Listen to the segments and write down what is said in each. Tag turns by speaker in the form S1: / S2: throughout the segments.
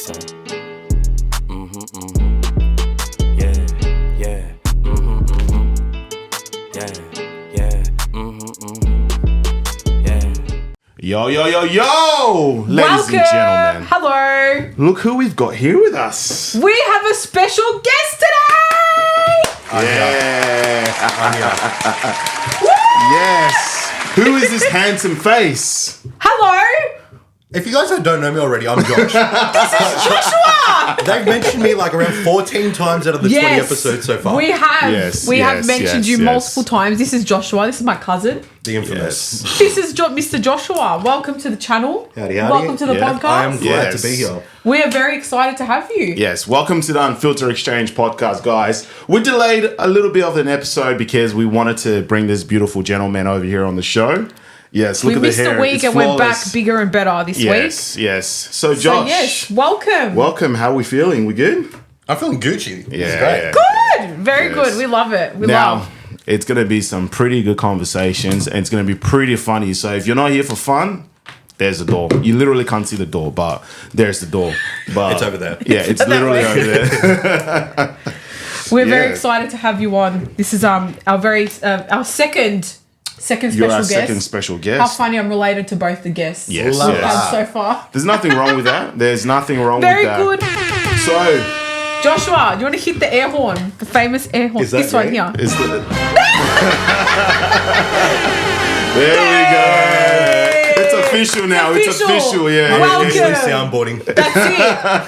S1: say. Yeah, yeah. Yeah.
S2: Yo, yo, yo, yo! Ladies and gentlemen.
S3: Hello.
S2: Look who we've got here with us.
S3: We have a special guest today.
S2: Yes. Who is this handsome face?
S3: Hello.
S4: If you guys don't know me already, I'm Josh.
S3: This is Joshua.
S4: They've mentioned me like around 14 times out of the 20 episodes so far.
S3: We have.
S2: Yes,
S3: we have
S2: yes,
S3: mentioned
S2: yes,
S3: you
S2: yes.
S3: multiple times. This is Joshua. This is my cousin.
S4: The infamous.
S3: This is Mr. Joshua. Welcome to the channel.
S4: Howdy, howdy.
S3: Welcome to the
S2: Yeah.
S3: podcast.
S4: I am glad
S2: Yes.
S4: to be here.
S3: We are very excited to have you.
S2: Yes, welcome to the Unfiltered Exchange podcast, guys. We delayed a little bit of an episode because we wanted to bring this beautiful gentleman over here on the show. Yes, look
S3: We
S2: at the
S3: missed
S2: hair.
S3: a week
S2: It's
S3: and we're
S2: flawless.
S3: back bigger and better this week.
S2: Yes, yes. So,
S3: So
S2: Josh,
S3: yes, welcome.
S2: welcome. How are we feeling? We good?
S4: I'm feeling Gucci. This is
S2: Yeah,
S4: great.
S2: yeah.
S3: Good. Very
S2: Yes.
S3: good. We love it. We
S2: Now,
S3: love.
S2: it's going to be some pretty good conversations and it's going to be pretty funny. So if you're not here for fun, there's the door. You literally can't see the door, but there's the door. But
S4: It's over there.
S2: Yeah, it's
S3: That
S2: literally
S3: way.
S2: over there.
S3: We're very
S2: yeah.
S3: excited to have you on. This is our second special
S2: You're our
S3: guest.
S2: second special guest.
S3: How funny I'm related to both the guests.
S2: Yes,
S4: Love
S2: yes.
S4: that.
S3: So far.
S2: There's nothing wrong with that. There's nothing wrong
S3: Very
S2: with that.
S3: good.
S2: So,
S3: Joshua, do you want to hit the air horn? The famous air horn.
S4: Is that
S3: This one
S4: right?
S3: here.
S2: it's the... There we go. It's official now. It's official, yeah.
S4: I'm
S3: Welcome.
S4: usually soundboarding.
S3: That's it.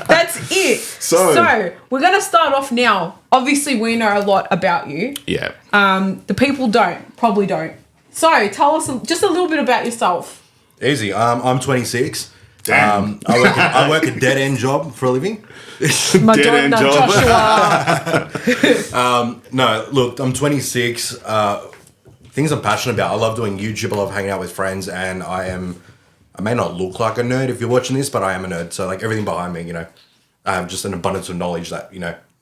S3: That's it.
S2: So-
S3: we're going to start off now. Obviously, we know a lot about you.
S2: Yeah.
S3: The people probably don't. So tell us just a little bit about yourself.
S4: Easy. I'm 26.
S2: Damn.
S4: I work a dead-end job for a living.
S3: Madonna,
S2: Dead-end job.
S3: Joshua.
S4: No, look, I'm 26. Things I'm passionate about. I love doing YouTube. I love hanging out with friends, and I may not look like a nerd if you're watching this, but I am a nerd. So like everything behind me, I have just an abundance of knowledge that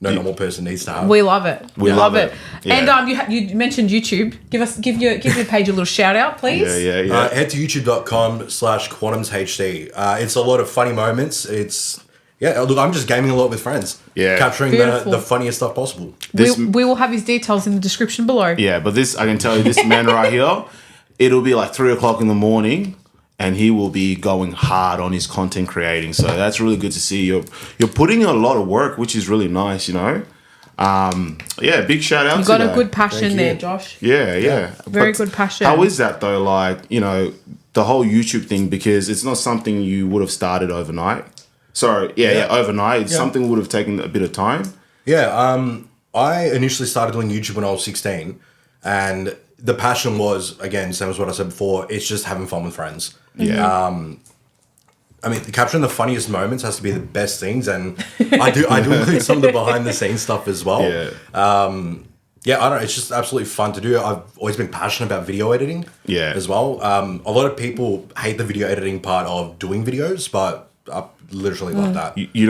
S4: no normal person needs to have.
S3: We love it. We love it.
S2: Yeah.
S3: And you mentioned YouTube. Give your page a little shout out, please.
S2: Yeah.
S4: Head to youtube.com/QuantumzHD. It's a lot of funny moments. Look, I'm just gaming a lot with friends.
S2: Yeah.
S4: Capturing
S3: Beautiful.
S4: the funniest stuff possible.
S3: We will have his details in the description below.
S2: Yeah, but I can tell you, this man right here, it'll be like 3 o'clock in the morning, and he will be going hard on his content creating. So that's really good to see. You're putting in a lot of work, which is really nice, big shout out
S3: You
S2: to
S3: got
S2: that.
S3: a good passion
S4: Thank you.
S3: there, Josh.
S2: Yeah.
S3: Very
S2: But
S3: good passion.
S2: How is that though? Like, the whole YouTube thing, because it's not something you would have started overnight. Sorry, overnight. It's something would have taken a bit of time.
S4: Yeah. I initially started doing YouTube when I was 16, and the passion was, again, same as what I said before, it's just having fun with friends.
S2: Yeah.
S4: Capturing the funniest moments has to be the best things, and I do include some of the behind the scenes stuff as well.
S2: Yeah.
S4: I don't know. It's just absolutely fun to do. I've always been passionate about video editing.
S2: Yeah.
S4: As well. A lot of people hate the video editing part of doing videos, but I literally love that.
S2: You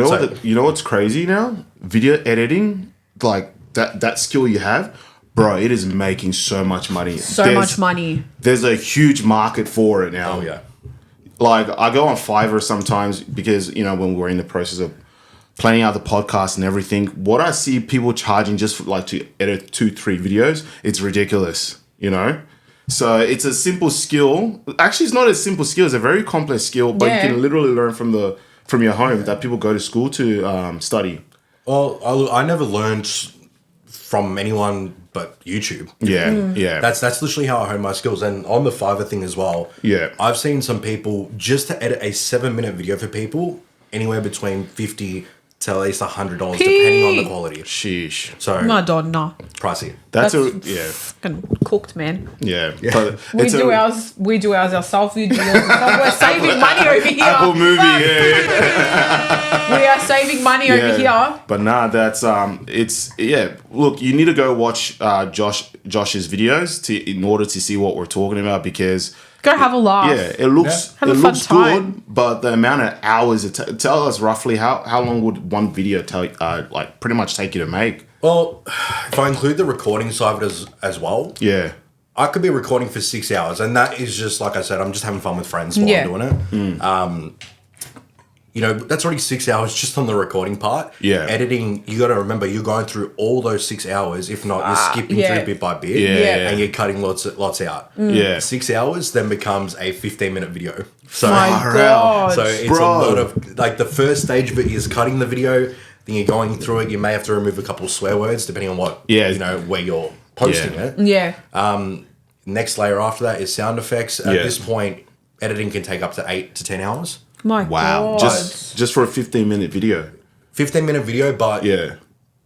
S2: know what's crazy now? Video editing, like that skill you have, bro, it is making so much money.
S3: Much money.
S2: There's a huge market for it now.
S4: Oh yeah.
S2: Like, I go on Fiverr sometimes because, when we're in the process of planning out the podcast and everything, what I see people charging just for, like, to edit 2-3 videos, it's ridiculous, So it's a simple skill. Actually, it's not a simple skill. It's a very complex skill, but you can literally learn from your home that people go to school to study.
S4: Well, I never learned from anyone but YouTube.
S2: Yeah.
S4: That's literally how I hone my skills. And on the Fiverr thing as well.
S2: Yeah.
S4: I've seen some people, just to edit a 7-minute video for people, anywhere between $50 to at least $100, depending on the quality.
S2: Sheesh.
S4: So
S3: Madonna.
S4: pricey.
S2: That's
S3: fucking cooked, man.
S2: Yeah. But
S3: We
S2: it's
S3: do ours ourselves. We do yours ourselves. We're saving money over here.
S2: Apple movie,
S3: Fuck.
S2: yeah.
S3: We are saving money over here.
S2: But nah, that's Look, you need to go watch Josh's videos in order to see what we're talking about, because
S3: Go have a laugh.
S2: yeah, it looks
S3: Have a fun
S2: looks
S3: time.
S2: good, but the amount of hours tell us roughly how long would one video pretty much take you to make?
S4: Well, if I include the recording side of it as well,
S2: Yeah.
S4: I could be recording for 6 hours, and that is just, like I said, I'm just having fun with friends while I'm doing it. that's already 6 hours just on the recording part.
S2: Yeah.
S4: Editing, you got to remember, you're going through all those 6 hours. If not, you're skipping
S3: yeah.
S4: through bit by bit.
S2: Yeah.
S4: And you're cutting lots out.
S2: Yeah.
S4: 6 hours then becomes a 15-minute video. So,
S3: My God.
S4: so it's
S2: Bro.
S4: a lot of, like, the first stage of it is cutting the video. Then you're going through it. You may have to remove a couple of swear words depending on what, where you're posting it.
S3: Yeah.
S4: Next layer after that is sound effects. At this point, editing can take up to 8 to 10 hours.
S3: My
S2: Wow.
S3: God.
S2: Just for a 15-minute video.
S4: 15-minute video, but
S2: Yeah.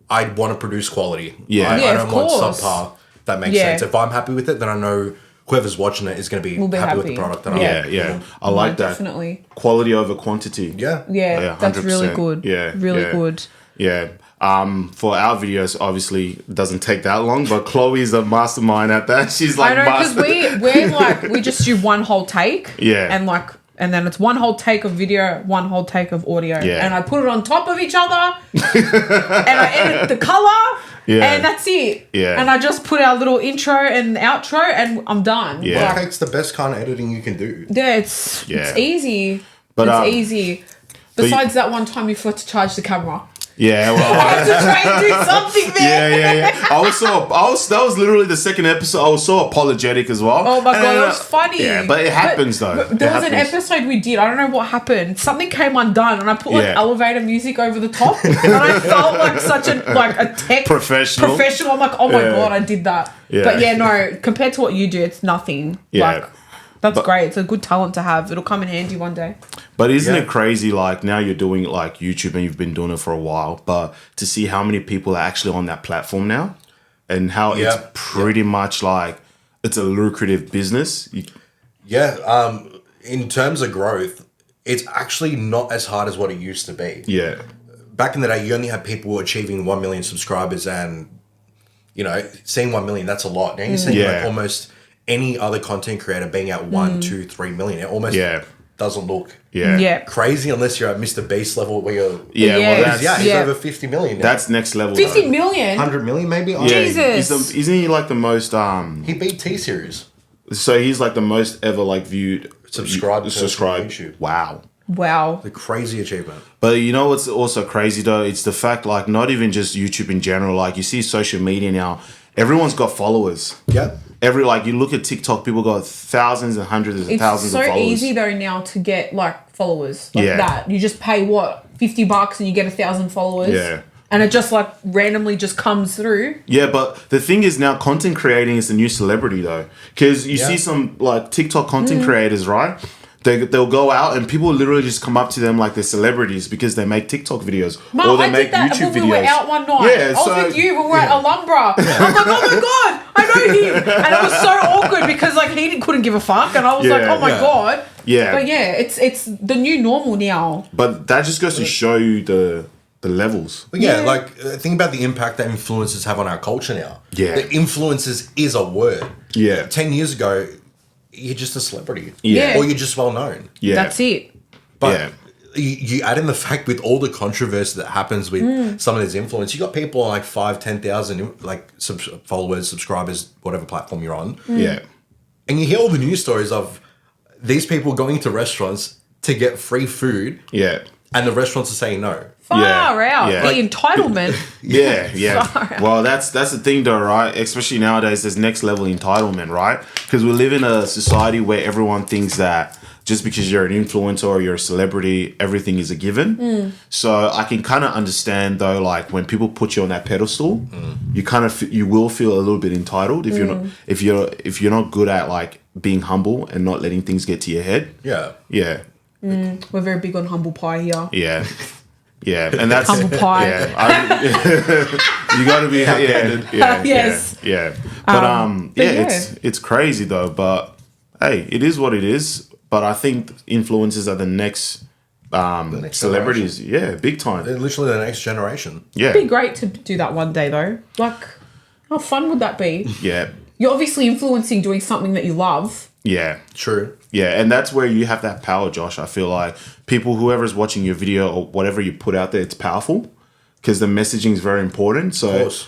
S4: I want to produce quality.
S2: Yeah.
S4: I
S3: Yeah,
S4: don't
S3: of
S4: want
S3: course.
S4: subpar. That makes
S3: Yeah.
S4: sense. If I'm happy with it, then I know whoever's watching it is going to be,
S3: We'll be
S4: happy with the
S3: happy.
S4: product that I'm
S2: Yeah, yeah. I like that.
S3: Definitely.
S2: Quality over quantity.
S4: Yeah.
S3: Yeah, that's really
S2: 100%.
S3: good.
S2: Yeah.
S3: Really
S2: yeah.
S3: good.
S2: Yeah. For our videos, obviously, it doesn't take that long, but Chloe's a mastermind at that. She's like,
S3: I know, because we're like, we just do one whole take.
S2: Yeah.
S3: And then it's one whole take of video, one whole take of audio.
S2: Yeah.
S3: And I put it on top of each other. And I edit the color.
S2: Yeah.
S3: And that's it.
S2: Yeah.
S3: And I just put our little intro and outro and I'm done.
S2: Yeah.
S4: It takes the best kind of editing you can do.
S3: Yeah, it's easy.
S2: But,
S3: it's easy. Besides that one time you forgot to charge the camera.
S2: Yeah, well,
S3: I had to try and do something there.
S2: yeah. That was literally the second episode. I was so apologetic as well.
S3: Oh my
S2: And
S3: God,
S2: then,
S3: that was funny.
S2: Yeah, but it happens though.
S3: There was an episode we did. I don't know what happened. Something came undone, and I put like
S2: Yeah.
S3: elevator music over the top, and I felt like such a tech
S2: Professional.
S3: I'm like, oh my
S2: Yeah.
S3: God, I did that.
S2: Yeah.
S3: But yeah, no, compared to what you do, it's nothing.
S2: Yeah.
S3: Like, that's great. It's a good talent to have. It'll come in handy one day.
S2: But isn't
S4: Yeah.
S2: it crazy? Like now you're doing like YouTube and you've been doing it for a while, but to see how many people are actually on that platform now, and how it's pretty much like it's a lucrative business.
S4: Yeah. In terms of growth, it's actually not as hard as what it used to be.
S2: Yeah.
S4: Back in the day, you only had people achieving 1 million subscribers and, seeing 1 million, that's a lot. Now you're seeing
S2: Yeah.
S4: like almost any other content creator being at 1, 2, 3 million. It almost doesn't look
S2: Yeah.
S4: crazy unless you're at Mr. Beast level where you're...
S2: Yeah,
S3: Yeah.
S2: well, that's
S4: He's over 50 million now.
S2: that's next level.
S3: 50
S2: though.
S3: million?
S4: 100 million maybe?
S2: Yeah,
S3: Jesus.
S2: isn't he like the most?
S4: He beat T-Series.
S2: So he's like the most ever like viewed,
S4: Subscribed person on
S2: subscribed.
S4: YouTube.
S2: Wow.
S3: Wow.
S4: The crazy achievement.
S2: But you know what's also crazy though? It's the fact like not even just YouTube in general. Like you see social media now, everyone's got followers.
S4: Yeah.
S2: You look at TikTok, people got thousands and hundreds of
S3: It's
S2: thousands
S3: so
S2: of followers.
S3: easy though now to get like followers like
S2: Yeah.
S3: that. You just pay what, $50 and you get 1,000 followers.
S2: Yeah.
S3: And it just like randomly just comes through.
S2: Yeah, but the thing is now content creating is the new celebrity though. Because you see some like TikTok content creators, right? They'll go out and people literally just come up to them like they're celebrities because they make TikTok videos
S3: Mum,
S2: or they
S3: I
S2: make
S3: did that
S2: YouTube
S3: when
S2: videos.
S3: we were out one night.
S2: Yeah,
S3: I was
S2: so-
S3: with you when we were at Alumbra. I'm like, oh my God, I know him. And it was so awkward because like he couldn't give a fuck. And I was like,
S2: Yeah,
S3: oh my
S2: yeah.
S3: God.
S2: Yeah.
S3: But yeah, it's the new normal now.
S2: But that just goes to show you the levels.
S4: But yeah, think about the impact that influencers have on our culture now.
S2: Yeah.
S4: The influencers is a word.
S2: Yeah.
S4: 10 years ago, you're just a celebrity.
S2: Yeah.
S4: Or you're just well known.
S2: Yeah.
S3: That's it.
S4: But
S2: Yeah.
S4: you add in the fact with all the controversy that happens with some of these influencers, you got people on like 5,000, 10,000 like followers, subscribers, whatever platform you're on.
S2: Yeah.
S4: And you hear all the news stories of these people going to restaurants to get free food
S2: Yeah.
S4: and the restaurants are saying no.
S3: Far
S2: Yeah,
S3: out.
S2: yeah.
S3: The entitlement.
S2: Yeah.
S3: Far out.
S2: Well, that's the thing though, right? Especially nowadays, there's next level entitlement, right? Because we live in a society where everyone thinks that just because you're an influencer or you're a celebrity, everything is a given. So I can kind of understand though, like when people put you on that pedestal, you kind of you will feel a little bit entitled if you're not good at like being humble and not letting things get to your head.
S4: Yeah.
S2: Yeah.
S3: We're very big on humble pie here.
S2: Yeah. Yeah, and that's
S3: Humble pie.
S2: Yeah, you got to be
S3: Yes.
S2: yeah. But
S3: yeah.
S2: it's crazy though. But hey, it is what it is. But I think influencers are the next celebrities. Yeah, big time.
S4: They're literally the next generation.
S2: Yeah,
S3: It'd be great to do that one day though. Like, how fun would that be?
S2: yeah,
S3: You're obviously influencing doing something that you love.
S2: yeah.
S4: True.
S2: Yeah, and that's where you have that power, Josh. I feel like whoever's watching your video or whatever you put out there, it's powerful because the messaging is very important. So,
S4: Of course.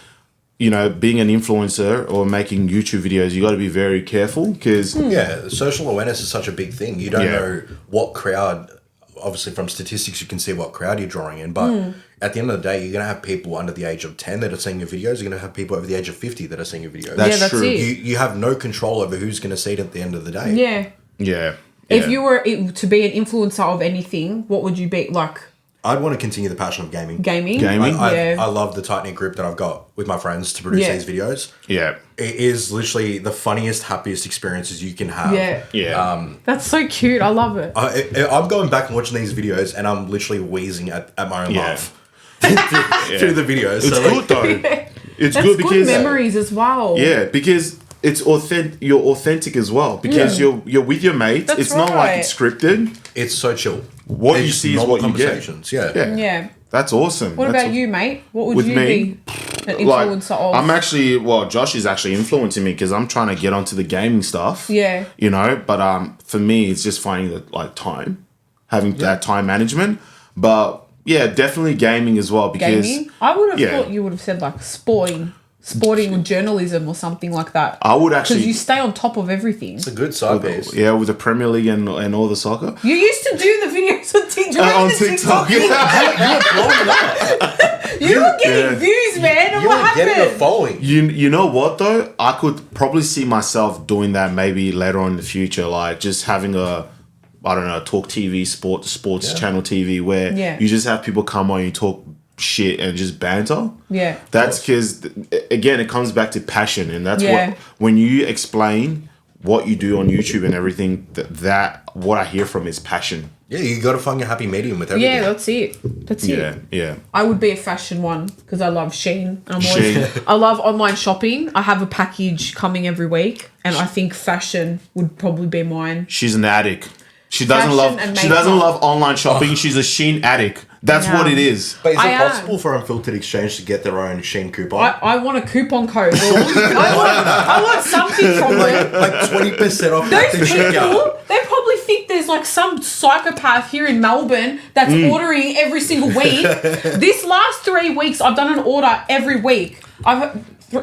S2: being an influencer or making YouTube videos, you got to be very careful because
S4: Yeah, social awareness is such a big thing. You don't
S2: Yeah.
S4: know what crowd obviously from statistics, you can see what crowd you're drawing in. But at the end of the day, you're going to have people under the age of 10 that are seeing your videos. You're going to have people over the age of 50 that are seeing your videos.
S3: That's
S2: true.
S3: it.
S4: You have no control over who's going to see it at the end of the day.
S3: Yeah.
S2: Yeah.
S3: If you were to be an influencer of anything, what would you be? Like
S4: I'd want to continue the passion of gaming.
S3: gaming?
S2: Gaming?
S3: Yeah.
S4: I love the tight-knit group that I've got with my friends to produce these videos.
S2: Yeah.
S4: It is literally the funniest, happiest experiences you can have.
S3: Yeah.
S2: Yeah.
S3: That's so cute. I love it.
S4: I'm going back and watching these videos and I'm literally wheezing at my own
S2: Yeah.
S4: laugh through the videos.
S2: It's good though. It's
S3: That's
S2: good
S3: good
S2: because
S3: memories as well.
S2: yeah, because it's authentic. You're authentic as well because you're with your mates.
S3: That's
S2: it's not like
S3: right.
S2: it's scripted.
S4: It's so chill.
S2: What
S4: They're
S2: you
S4: just
S2: see is
S4: normal
S2: what you get.
S4: conversations. Yeah.
S2: Yeah.
S3: Yeah.
S2: That's awesome.
S3: What
S2: That's
S3: about you, mate? What would
S2: With
S3: you
S2: me?
S3: be an
S2: Like,
S3: influencer of?
S2: I'm actually, Josh is actually influencing me because I'm trying to get onto the gaming stuff.
S3: Yeah.
S2: You know, but for me, it's just finding the time, having that time management. But yeah, definitely gaming as well because
S3: Gaming? I would have
S2: yeah.
S3: thought you would have said like sporting journalism or something like that.
S2: I would
S3: Because
S2: actually,
S3: you stay on top of everything.
S4: It's a good side piece.
S2: yeah, with the Premier League and all the soccer.
S3: You used to do the videos on TikTok.
S2: On TikTok.
S3: You were getting
S2: Yeah.
S3: views, man. And
S4: You
S3: what
S4: were getting a
S3: happened?
S4: following.
S2: You know what though? I could probably see myself doing that maybe later on in the future, like just having I don't know, talk TV, sports channel TV where
S3: Yeah.
S2: you just have people come on, you talk shit and just banter.
S3: Yeah.
S2: That's because again, it comes back to passion, and that's
S3: Yeah.
S2: what when you explain what you do on YouTube and everything, that what I hear from is passion.
S4: Yeah, you got to find your happy medium with everything.
S3: Yeah, that's it. That's
S2: Yeah,
S3: it.
S2: yeah.
S3: I would be a fashion one because I love Shein. And
S2: Shein.
S3: I love online shopping. I have a package coming every week, and I think fashion would probably be mine.
S2: She's an addict. She doesn't
S3: Fashion and
S2: she doesn't
S3: makeup.
S2: love online shopping. She's a Shein addict. That's
S3: Yeah.
S2: what it is.
S4: But is
S3: I
S4: it
S3: am.
S4: possible for Unfiltered Exchange to get their own Shein coupon?
S3: I want a coupon code. I want something from them.
S4: Like 20% off at the
S3: Those
S4: checkout.
S3: people, they probably think there's like some psychopath here in Melbourne that's ordering every single week. This last 3 weeks, I've done an order every week. I've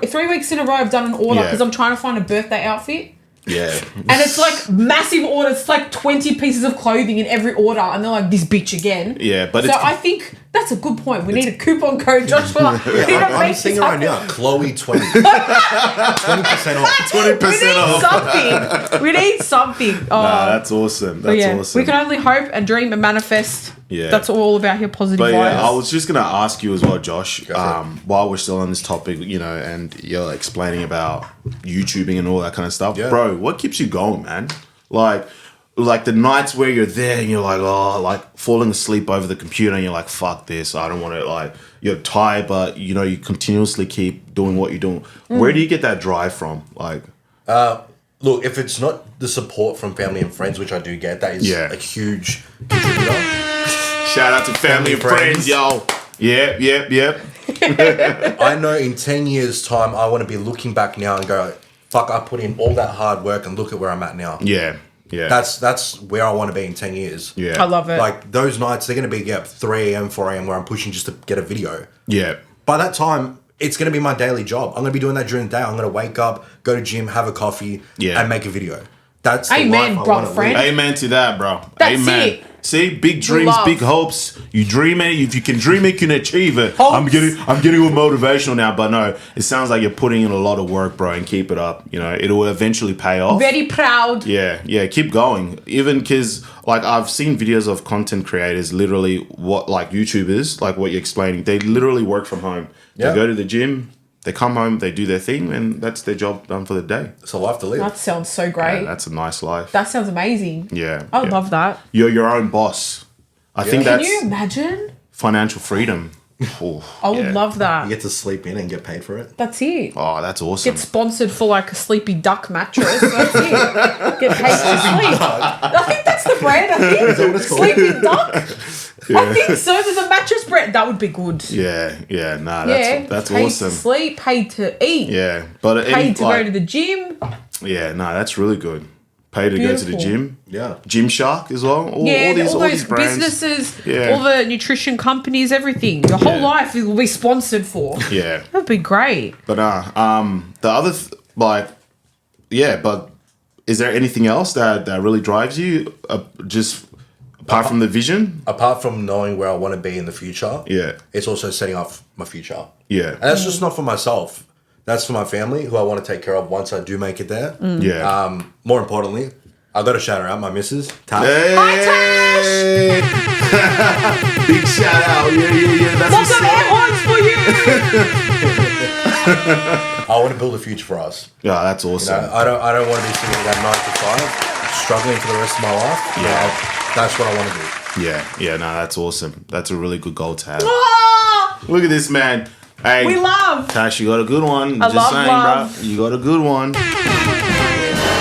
S3: 3 weeks in a row, I've done an order
S2: Yeah.
S3: because I'm trying to find a birthday outfit.
S2: Yeah.
S3: And it's like massive order. It's like 20 pieces of clothing in every order. And they're like, this bitch again.
S2: Yeah, but
S3: so
S2: it's-
S3: I think that's a good point. We need a coupon code, Joshua.
S4: I'm seeing it right now. Chloe 20. 20% off.
S2: 20% off.
S3: Something. We need something. Oh,
S2: Nah, that's awesome.
S3: but
S2: That's
S3: yeah,
S2: awesome.
S3: we can only hope and dream and manifest.
S2: Yeah.
S3: That's all about here, positive
S2: But
S3: vibes.
S2: yeah, I was just gonna ask you as well, Josh.
S4: for it.
S2: While we're still on this topic, you know, and you're explaining about YouTubing and all that kind of stuff,
S4: Yeah.
S2: bro. What keeps you going, man? Like the nights where you're there and you're like, oh, like falling asleep over the computer and you're like, fuck this, I don't want to. Like you're tired, but you know you continuously keep doing what you're doing. Where do you get that drive from? Like,
S4: Look, if it's not the support from family and friends, which I do get, that is
S2: Yeah.
S4: a huge contributor.
S2: shout out to family and friends,
S4: friends.
S2: yo. Yep.
S4: I know in 10 years' time, I want to be looking back now and go, fuck, I put in all that hard work and look at where I'm at now.
S2: Yeah.
S4: That's where I want to be in 10 years.
S2: Yeah.
S3: I love it.
S4: Like those nights, they're going to be up 3 a.m., 4 a.m. where I'm pushing just to get a video.
S2: Yeah.
S4: By that time, it's going to be my daily job. I'm going to be doing that during the day. I'm going to wake up, go to gym, have a coffee,
S2: Yeah.
S4: and make a video. That's the
S3: Amen,
S4: life I
S3: bro,
S4: want to
S3: friend.
S4: live.
S2: Amen to that, bro.
S3: That's
S2: Amen.
S3: it.
S2: See, big dreams,
S3: Love.
S2: big hopes. You dream it. If you can dream it, you can achieve it.
S3: Hopes.
S2: I'm getting all motivational now, but no, it sounds like you're putting in a lot of work, bro, and keep it up. You know, it'll eventually pay off.
S3: Very proud.
S2: Yeah, keep going. Even because, like, I've seen videos of content creators, literally, like YouTubers, like what you're explaining, they literally work from home.
S4: Yeah.
S2: They go to the gym, they come home, they do their thing, and that's their job done for the day.
S4: It's a life to live.
S3: That sounds so
S2: Yeah,
S3: great.
S2: that's a nice life.
S3: That sounds amazing.
S2: Yeah.
S3: I would
S2: yeah.
S3: love that.
S2: You're your own boss. I think
S3: Can
S2: that's
S3: you imagine?
S2: financial freedom. Oh,
S3: I would
S2: yeah.
S3: love
S4: You
S3: that.
S4: get to sleep in and get paid for it.
S3: That's it.
S2: Oh, that's awesome.
S3: Get sponsored for like a sleepy duck mattress. That's it. Get paid to sleep. I think that's the brand. I think.
S4: Is that what it's called?
S3: Sleepy duck. I think so. There's a mattress brand. That would be good.
S2: Yeah. Nah,
S3: Yeah.
S2: that's
S3: paid
S2: awesome.
S3: to sleep, paid to eat,
S2: Yeah, but
S3: paid to
S2: like,
S3: go to the gym.
S2: yeah, nah, that's really good. Pay to go to the
S3: Beautiful.
S2: gym.
S4: Yeah.
S2: Gymshark as well. All
S3: All
S2: these
S3: those
S2: brands.
S3: businesses,
S2: Yeah.
S3: all the nutrition companies, everything. Your whole
S2: Yeah.
S3: life will be sponsored for.
S2: Yeah,
S3: That'd be great.
S2: but the other but is there anything else that really drives you? Just Apart from the vision?
S4: Apart from knowing where I want to be in the future, it's also setting up my future.
S2: Yeah.
S4: And that's just not for myself. That's for my family, who I want to take care of once I do make it there.
S2: Yeah.
S4: More importantly, I got to shout her out, my missus, Tash.
S2: Hey.
S3: Hi, Tash!
S2: Big shout out. Yeah. That's
S3: Lots of air horns for you!
S4: I want to build a future for us.
S2: Yeah, that's awesome.
S4: You know, I don't want to be sitting at 9 to 5, struggling for the rest of my life.
S2: Yeah.
S4: That's what I want to do.
S2: Yeah, no, that's awesome. That's a really good goal to have.
S3: Oh,
S2: Look at this, man. Hey,
S3: we love.
S2: Tash, you got a good one.
S3: I love love.
S2: Bro. You got a good one. I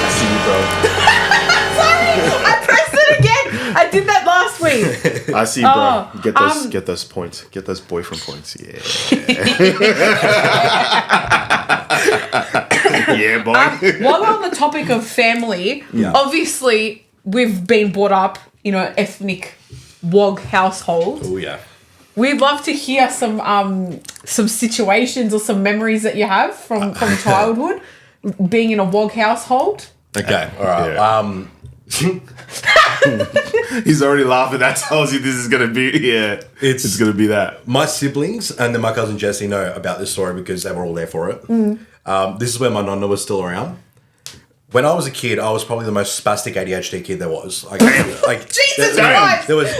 S2: see you, bro.
S3: Sorry, I pressed it again. I did that last week.
S2: I see, bro. Get those points. Get those boyfriend points. Yeah. Yeah, boy.
S3: While we're on the topic of family, obviously we've been brought up, ethnic WOG household.
S4: Oh, yeah.
S3: We'd love to hear some situations or some memories that you have from childhood, being in a WOG household.
S4: Okay, all right.
S2: Yeah. He's already laughing. That tells you this is going to be, it's going to be that.
S4: My siblings and then my cousin Jesse know about this story because they were all there for it. This is when my nonna was still around. When I was a kid, I was probably the most spastic ADHD kid there was. Like
S3: Jesus Christ!
S4: There was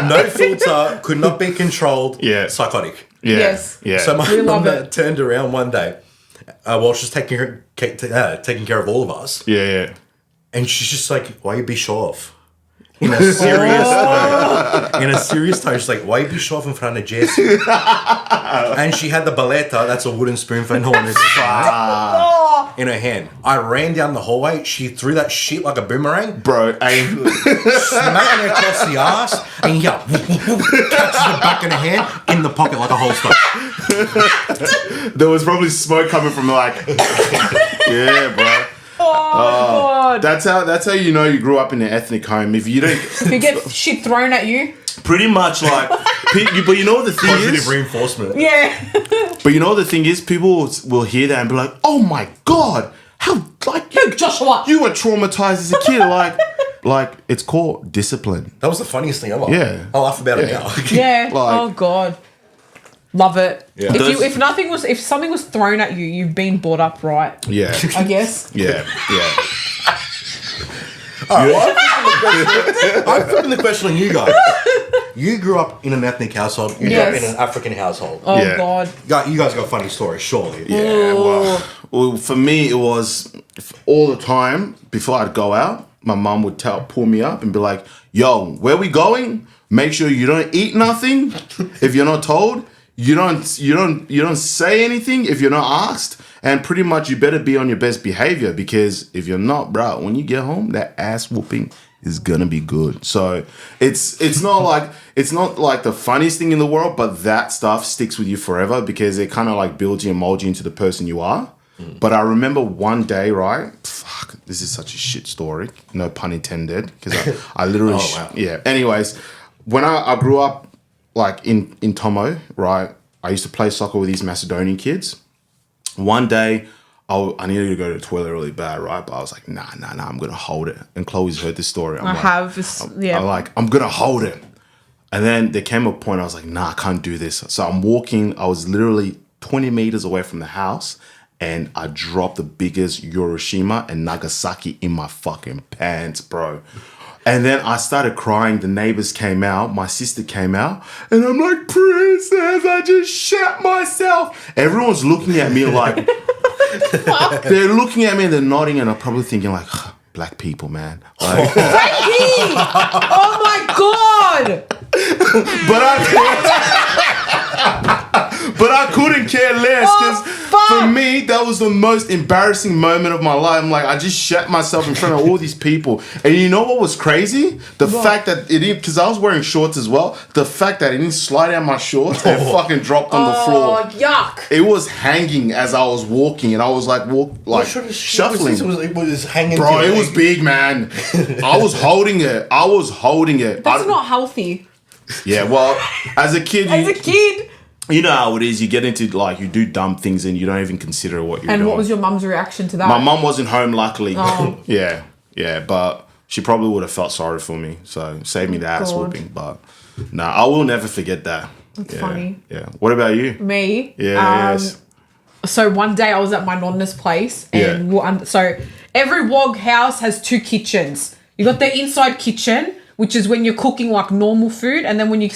S4: no filter, could not be controlled, psychotic.
S2: Yeah.
S3: Yes.
S2: Yeah.
S4: So my mum turned around one day while she's taking care of all of us.
S2: Yeah.
S4: And she's just like, why you be show off? In a serious tone. In a serious tone, she's like, why you be show off in front of Jesse? And she had the baleta, that's a wooden spoon for no one to in her hand. I ran down the hallway. She threw that shit like a boomerang.
S2: Bro,
S4: Smacking her across the ass. And catches the back of the hand in the pocket like a holster.
S2: There was probably smoke coming from yeah, bro.
S3: Oh, God.
S2: That's how you know you grew up in an ethnic home. If you don't,
S3: If you get shit thrown at you.
S2: pretty much like, but you know what the thing
S4: Positive
S2: is?
S4: reinforcement.
S3: Yeah.
S2: But you know what the thing is? People will hear that and be like, "Oh my God, how
S3: Joshua.
S2: you were traumatized as a kid." like it's called discipline.
S4: That was the funniest thing ever.
S2: Yeah.
S4: I laugh about it now.
S3: Yeah.
S2: Like-
S3: Oh God. Love it.
S4: Yeah.
S3: If something was thrown at you, you've been brought up right.
S2: Yeah,
S3: I guess.
S2: yeah.
S4: I'm flipping the question on you guys. You grew up in an ethnic household. You grew up in an African household.
S3: Oh
S2: Yeah.
S3: God.
S4: You guys got funny stories, surely.
S2: Yeah, well, for me, it was all the time before I'd go out, my mum would pull me up and be like, "Yo, where we going? Make sure you don't eat nothing. If you're not told, you don't say anything if you're not asked, and pretty much you better be on your best behavior because if you're not, bro, when you get home, that ass whooping is gonna be good." So it's not like the funniest thing in the world, but that stuff sticks with you forever because it kind of like builds you and molds you into the person you are. But I remember one day, right? Fuck, this is such a shit story. No pun intended, because I literally, yeah. Anyways, when I grew up like in Tomo, right? I used to play soccer with these Macedonian kids. One day, I needed to go to the toilet really bad, right? But I was like, nah, I'm gonna hold it. And Chloe's heard this story. I'm like, I'm gonna hold it. And then there came a point I was like, nah, I can't do this. So I'm walking. I was literally 20 meters away from the house, and I dropped the biggest Hiroshima and Nagasaki in my fucking pants, bro. And then I started crying. The neighbors came out. My sister came out. And I'm like, "Princess, I just shat myself." Everyone's looking at me like... They're looking at me and they're nodding and I'm probably thinking like, black people, man. Like,
S3: Frankie! Oh my God!
S2: But I couldn't care less because for me, that was the most embarrassing moment of my life. I'm like, I just shat myself in front of all these people. And you know what was crazy? The fact that it didn't, because I was wearing shorts as well, the fact that it didn't slide down my shorts and it fucking dropped on the floor.
S3: Oh, yuck.
S2: It was hanging as I was walking and I was like, shuffling.
S4: It was hanging.
S2: Bro, it was big, man. I was holding it.
S3: That's not healthy.
S2: Yeah, well, as a kid,
S3: You
S2: know how it is. You get into like you do dumb things and you don't even consider what you're doing.
S3: And what was your mum's reaction to that?
S2: My mum wasn't home, luckily.
S3: Oh.
S2: Yeah, but she probably would have felt sorry for me. So save me the ass
S3: God.
S2: whooping. But no, I will never forget that.
S3: That's funny.
S2: Yeah. What about you?
S3: Me?
S2: Yes.
S3: So one day I was at my nonna's place, and so every Wog house has 2 kitchens. You got the inside kitchen, which is when you're cooking like normal food, and then when you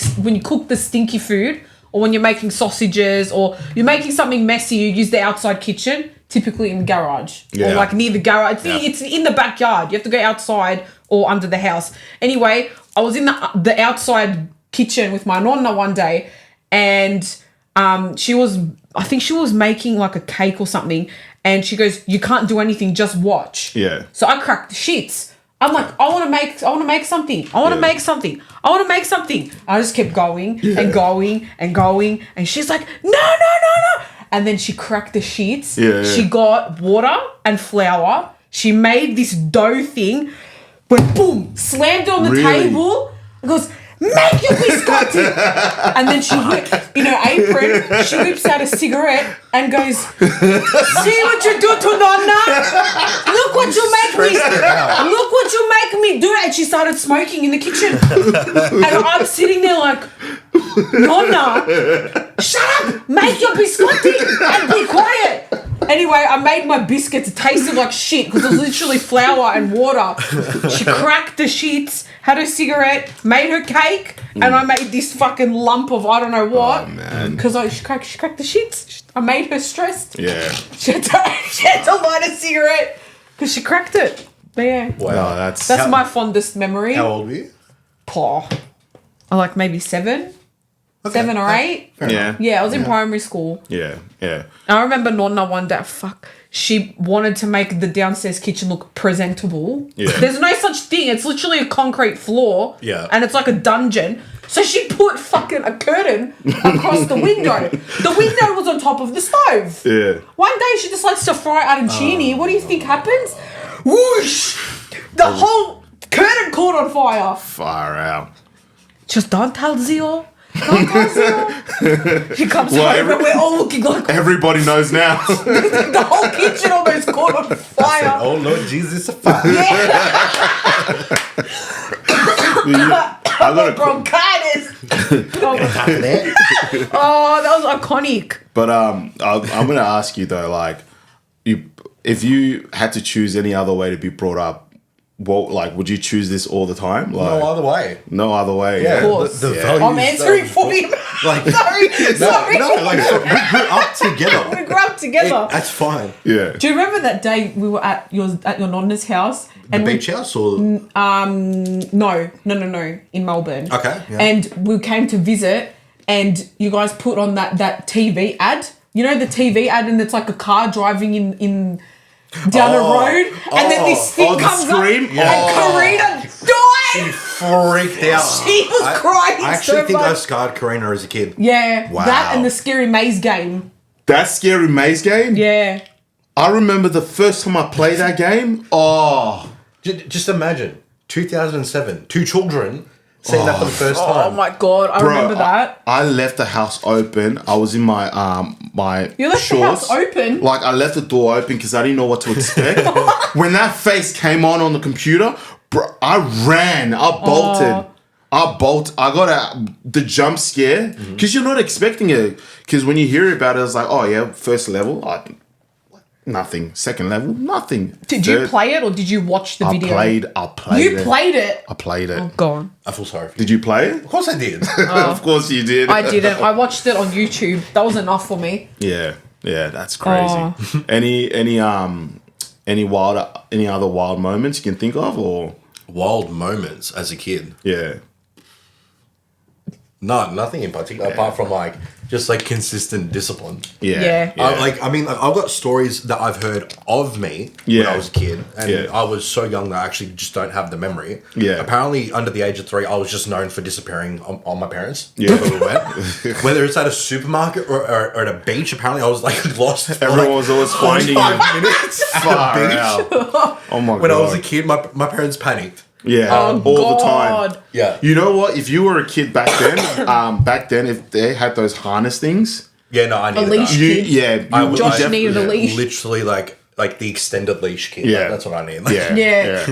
S3: cook the stinky food, or when you're making sausages, or you're making something messy, you use the outside kitchen, typically in the garage or like near the garage. It's in the backyard. You have to go outside or under the house. Anyway, I was in the outside kitchen with my nonna one day, and I think she was making like a cake or something, and she goes, "You can't do anything, just watch."
S2: Yeah.
S3: So I cracked the shits. I'm like, I want to make something. I want to make something. I just kept going and going and going, and she's like, no. And then she cracked the sheets.
S2: Yeah.
S3: She got water and flour. She made this dough thing, went boom, slammed it on the table. It goes, "Make your biscotti." And then she whips, in her apron, she whips out a cigarette and goes, "See what you do to Nonna? Look what you make me. Look what you make me do." And she started smoking in the kitchen. And I'm sitting there like, "Nonna, shut up, make your biscotti and be quiet." Anyway, I made my biscuits. It tasted like shit because it was literally flour and water. She cracked the sheets, had a cigarette, made her cake, and I made this fucking lump of I don't know what.
S2: Oh, man.
S3: Because she cracked the sheets. I made her stressed.
S2: Yeah.
S3: She had to light a cigarette because she cracked it. But yeah.
S4: Wow.
S2: No, that's
S3: That's my fondest memory.
S4: How old were you?
S3: Paw. I like maybe 7.
S4: Okay.
S3: 7 or 8.
S2: yeah.
S3: Yeah, I was in primary school.
S2: Yeah. Yeah.
S3: I remember Nonna one day, she wanted to make the downstairs kitchen look presentable.
S2: Yeah.
S3: There's no such thing. It's literally a concrete floor.
S4: Yeah.
S3: And it's like a dungeon. So she put fucking a curtain across the window. The window was on top of the stove.
S2: Yeah.
S3: One day she decides to fry arancini. What do you think happens? Whoosh! The whole curtain caught on fire.
S2: Far out.
S3: Just don't tell Zio. Don't tell Zio. She comes
S2: Well,
S3: home and we're all looking like
S2: Everybody knows now.
S3: the whole kitchen almost caught on fire.
S4: Oh Lord Jesus, a fire.
S2: I got a
S3: Bronchitis. Oh, that was iconic.
S2: But I'm gonna ask you though, like, if you had to choose any other way to be brought up, what, like, would you choose this all the time? Like,
S4: No other way.
S2: no other way.
S4: Yeah,
S3: Of course.
S4: the
S2: Yeah.
S4: values.
S3: I'm answering for you.
S4: Like,
S3: Sorry.
S4: No, like we grew up together.
S3: We grew up together.
S4: That's fine.
S2: Yeah.
S3: Do you remember that day we were at your nonna's house?
S4: The beach house or
S3: No, in Melbourne.
S4: Okay, yeah.
S3: And we came to visit, and you guys put on that TV ad. You know the TV ad, and it's like a car driving in down a road, and then this thing
S2: the
S3: comes
S2: scream?
S3: up,
S2: Yeah.
S3: and Karina
S4: she
S3: died.
S4: freaked out.
S3: She was crying
S4: I actually
S3: so
S4: think I
S3: much.
S4: scarred Karina as a kid.
S3: Yeah,
S2: Wow.
S3: that and the Scary Maze game.
S2: That Scary Maze game?
S3: Yeah.
S2: I remember the first time I played that game. Oh.
S4: Just imagine 2007, 2 children seeing that for the first
S3: Oh
S4: time.
S3: my god, I remember that.
S2: I left the house open. I was in my my
S3: You left the
S2: shorts.
S3: house open?
S2: Like, I left the door open because I didn't know what to expect. When that face came on the computer, bro, I ran. I bolted. I got the jump scare because you're not expecting it. Because when you hear about it, it's like, oh yeah, first level, nothing. Second level, nothing.
S3: Did you play it or did you watch the video?
S2: I played
S3: You
S2: it.
S3: played it?
S2: I played it.
S3: Oh, go on.
S4: I feel sorry for you.
S2: Did you play it?
S4: Of course I did.
S2: Of course you did.
S3: I didn't. I watched it on YouTube. That was enough for me.
S2: Yeah, that's crazy.
S3: Oh.
S2: Any other wild moments you can think of, or
S4: Wild moments as a kid.
S2: yeah,
S4: No, nothing in particular apart from like just like consistent discipline.
S3: Yeah.
S4: I've got stories that I've heard of me when
S2: Yeah.
S4: I was a kid, and
S2: Yeah.
S4: I was so young that I actually just don't have the memory.
S2: Yeah.
S4: Apparently, under the age of 3, I was just known for disappearing on my parents.
S2: Yeah.
S4: Wherever we went. Whether it's at a supermarket or at a beach, apparently I was like lost. For
S2: Everyone was always finding you.
S4: 5 minutes at
S2: Far
S4: a beach.
S2: out. Oh my god.
S4: When I was a kid, my parents panicked.
S2: Yeah,
S3: Oh,
S2: all the
S3: God.
S2: time.
S4: Yeah.
S2: You know what? If you were a kid back then, if they had those harness things,
S4: Yeah, no, I needed
S3: leash.
S4: that.
S2: you
S3: Kid.
S2: yeah,
S3: Josh
S2: definitely-
S3: needed a leash.
S4: Literally like the extended leash kid.
S2: Yeah,
S4: That's what I need.
S2: Yeah,
S3: Yeah.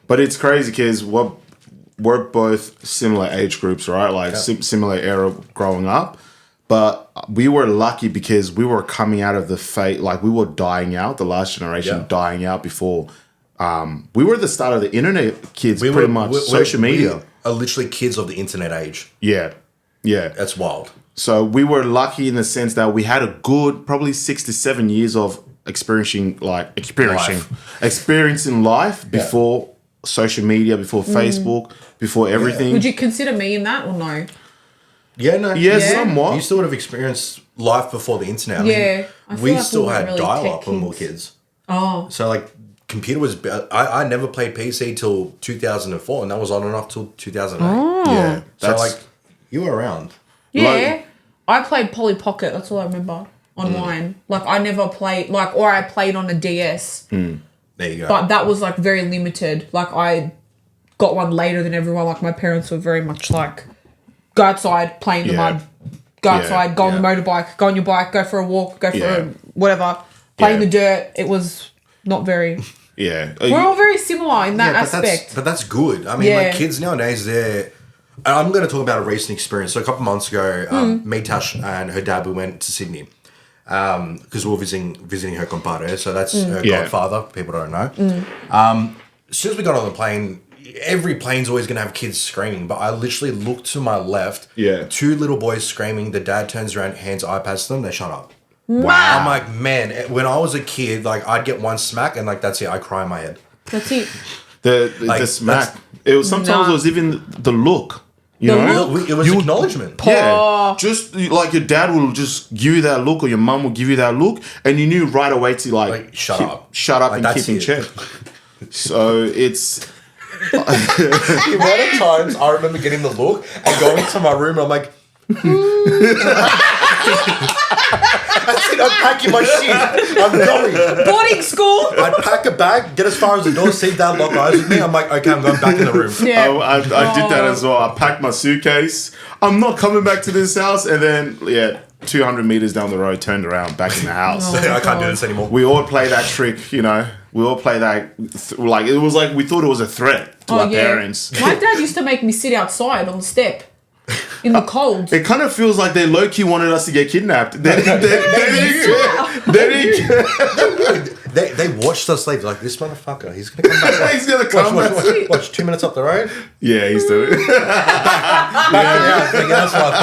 S2: But it's crazy because we're both similar age groups, right? Like similar era growing up. But we were lucky because we were coming out of the fate, like we were dying out, the last generation dying out before. We were the start of the internet kids, pretty much, social media.
S4: We are literally kids of the internet age.
S2: Yeah.
S4: That's wild.
S2: So we were lucky in the sense that we had a good, probably 6 to 7 years of experiencing life before social media, before Facebook, before everything.
S3: Would you consider me in that or no?
S4: Yeah, no.
S2: Yeah, somewhat.
S4: You still would have experienced life before the internet.
S3: Yeah.
S4: I mean, we still had
S3: really
S4: dial-up when we were kids.
S3: Oh.
S4: So, like, computer was... I never played PC till 2004, and that was on and off till 2008.
S3: Oh.
S2: Yeah.
S4: So, like, you were around.
S3: Yeah. I played Polly Pocket. That's all I remember online. Like, I never played... or I played on a DS.
S4: There you go.
S3: But that was, like, very limited. Like, I got one later than everyone. Like, my parents were very much like, go outside, play in the mud. Go outside, go on the motorbike, go on your bike, go for a walk, go for whatever. Play in the dirt. It was not very...
S2: Yeah.
S3: We're all very similar in that aspect.
S4: But that's good. I mean, like, kids nowadays, they're... I'm going to talk about a recent experience. So a couple of months ago, me, Tash, and her dad, we went to Sydney because we were visiting her compadre. So that's her godfather. People don't know. As soon as we got on the plane, every plane's always going to have kids screaming. But I literally looked to my left.
S2: Yeah.
S4: 2 little boys screaming. The dad turns around, hands iPads to them. They shut up.
S2: Wow.
S4: I'm like, man, when I was a kid, like, I'd get one smack and, like, that's it. I cry in my head.
S3: That's it.
S2: The smack. It was sometimes it was even the look. You know?
S4: It was acknowledgement.
S2: Yeah. Just like your dad will just give you that look or your mum will give you that look and you knew right away to like
S4: shut up
S2: like, and keep in check. So it's...
S4: The amount of times I remember getting the look and going to my room and I'm like... That's it, I'm packing my shit. I'm going.
S3: Boarding school.
S4: I'd pack a bag, get as far as the door, see dad lock eyes with me. I'm like, okay, I'm going back in the room.
S3: Yeah.
S2: I did that as well. I packed my suitcase. I'm not coming back to this house. And then, 200 meters down the road, turned around, back in the house.
S4: I can't do this anymore.
S2: We all play that trick, you know. We all play that, it was like we thought it was a threat to our parents.
S3: My dad used to make me sit outside on the step. In the cold.
S2: It kind of feels like they low-key wanted us to get kidnapped. They
S4: watched us leave. Like, this motherfucker, he's going to come back.
S2: He's going to come back.
S4: Watch 2 minutes up the road.
S2: Yeah, he's doing it.
S4: That's what I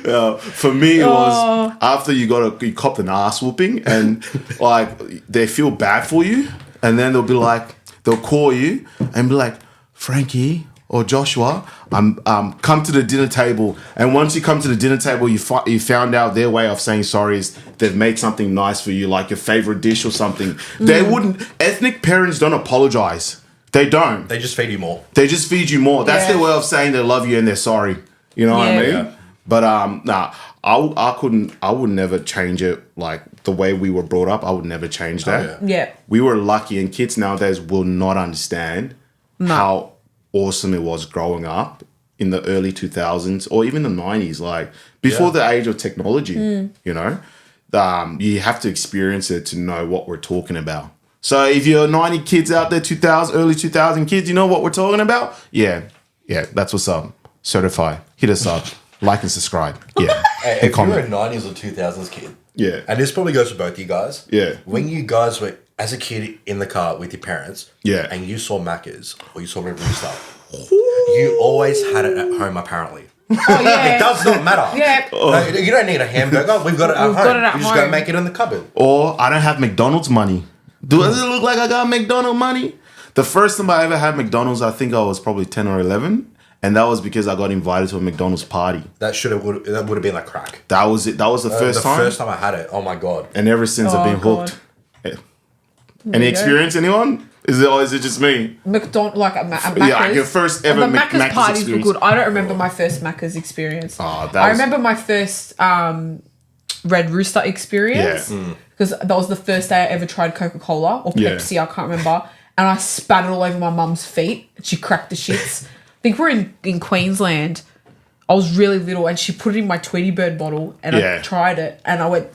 S4: thought.
S2: For me, it was after you copped an ass whooping and, like, they feel bad for you. And then they'll call you and be like, Frankie or Joshua, come to the dinner table. And once you come to the dinner table, you found out their way of saying sorry is they've made something nice for you, like your favorite dish or something. They wouldn't. Ethnic parents don't apologize. They don't.
S4: They just feed you more.
S2: They just feed you more. That's their way of saying they love you and they're sorry. You know what I mean? Yeah. But I would never change it. Like the way we were brought up, I would never change that.
S3: Yeah.
S2: We were lucky, and kids nowadays will not understand how awesome it was growing up in the early 2000s or even the 90s, like before the age of technology. You know, you have to experience it to know what we're talking about. So if you're 90 kids out there, early 2000 kids, you know what we're talking about? Yeah, that's what's up. Certified. Hit us up. Like and subscribe. Yeah.
S4: Hey, if you're a 90s or 2000s kid, and this probably goes for both you guys.
S2: Yeah.
S4: When you guys were as a kid in the car with your parents, and you saw Macca's or you saw Red Rooster, you always had it at home. Apparently, it does not matter. No, you don't need a hamburger. We've got it at home. You just go make it in the cupboard.
S2: Or I don't have McDonald's money. Does it look like I got McDonald's money? The first time I ever had McDonald's, I think I was probably 10 or 11. And that was because I got invited to a McDonald's party. That would have been like crack. That was it. That was the first time. The first time I had it. Oh my god! And ever since I've been hooked. Yeah. Any experience? Anyone? Is it just me? McDonald's, like a Macca's. Yeah, your first ever Macca's parties experience. Were good. I don't remember my first Macca's experience. I remember my first Red Rooster experience because that was the first day I ever tried Coca-Cola or Pepsi. I can't remember, and I spat it all over my mum's feet. She cracked the shits. I think we're in Queensland. I was really little and she put it in my Tweety Bird bottle and I tried it and I went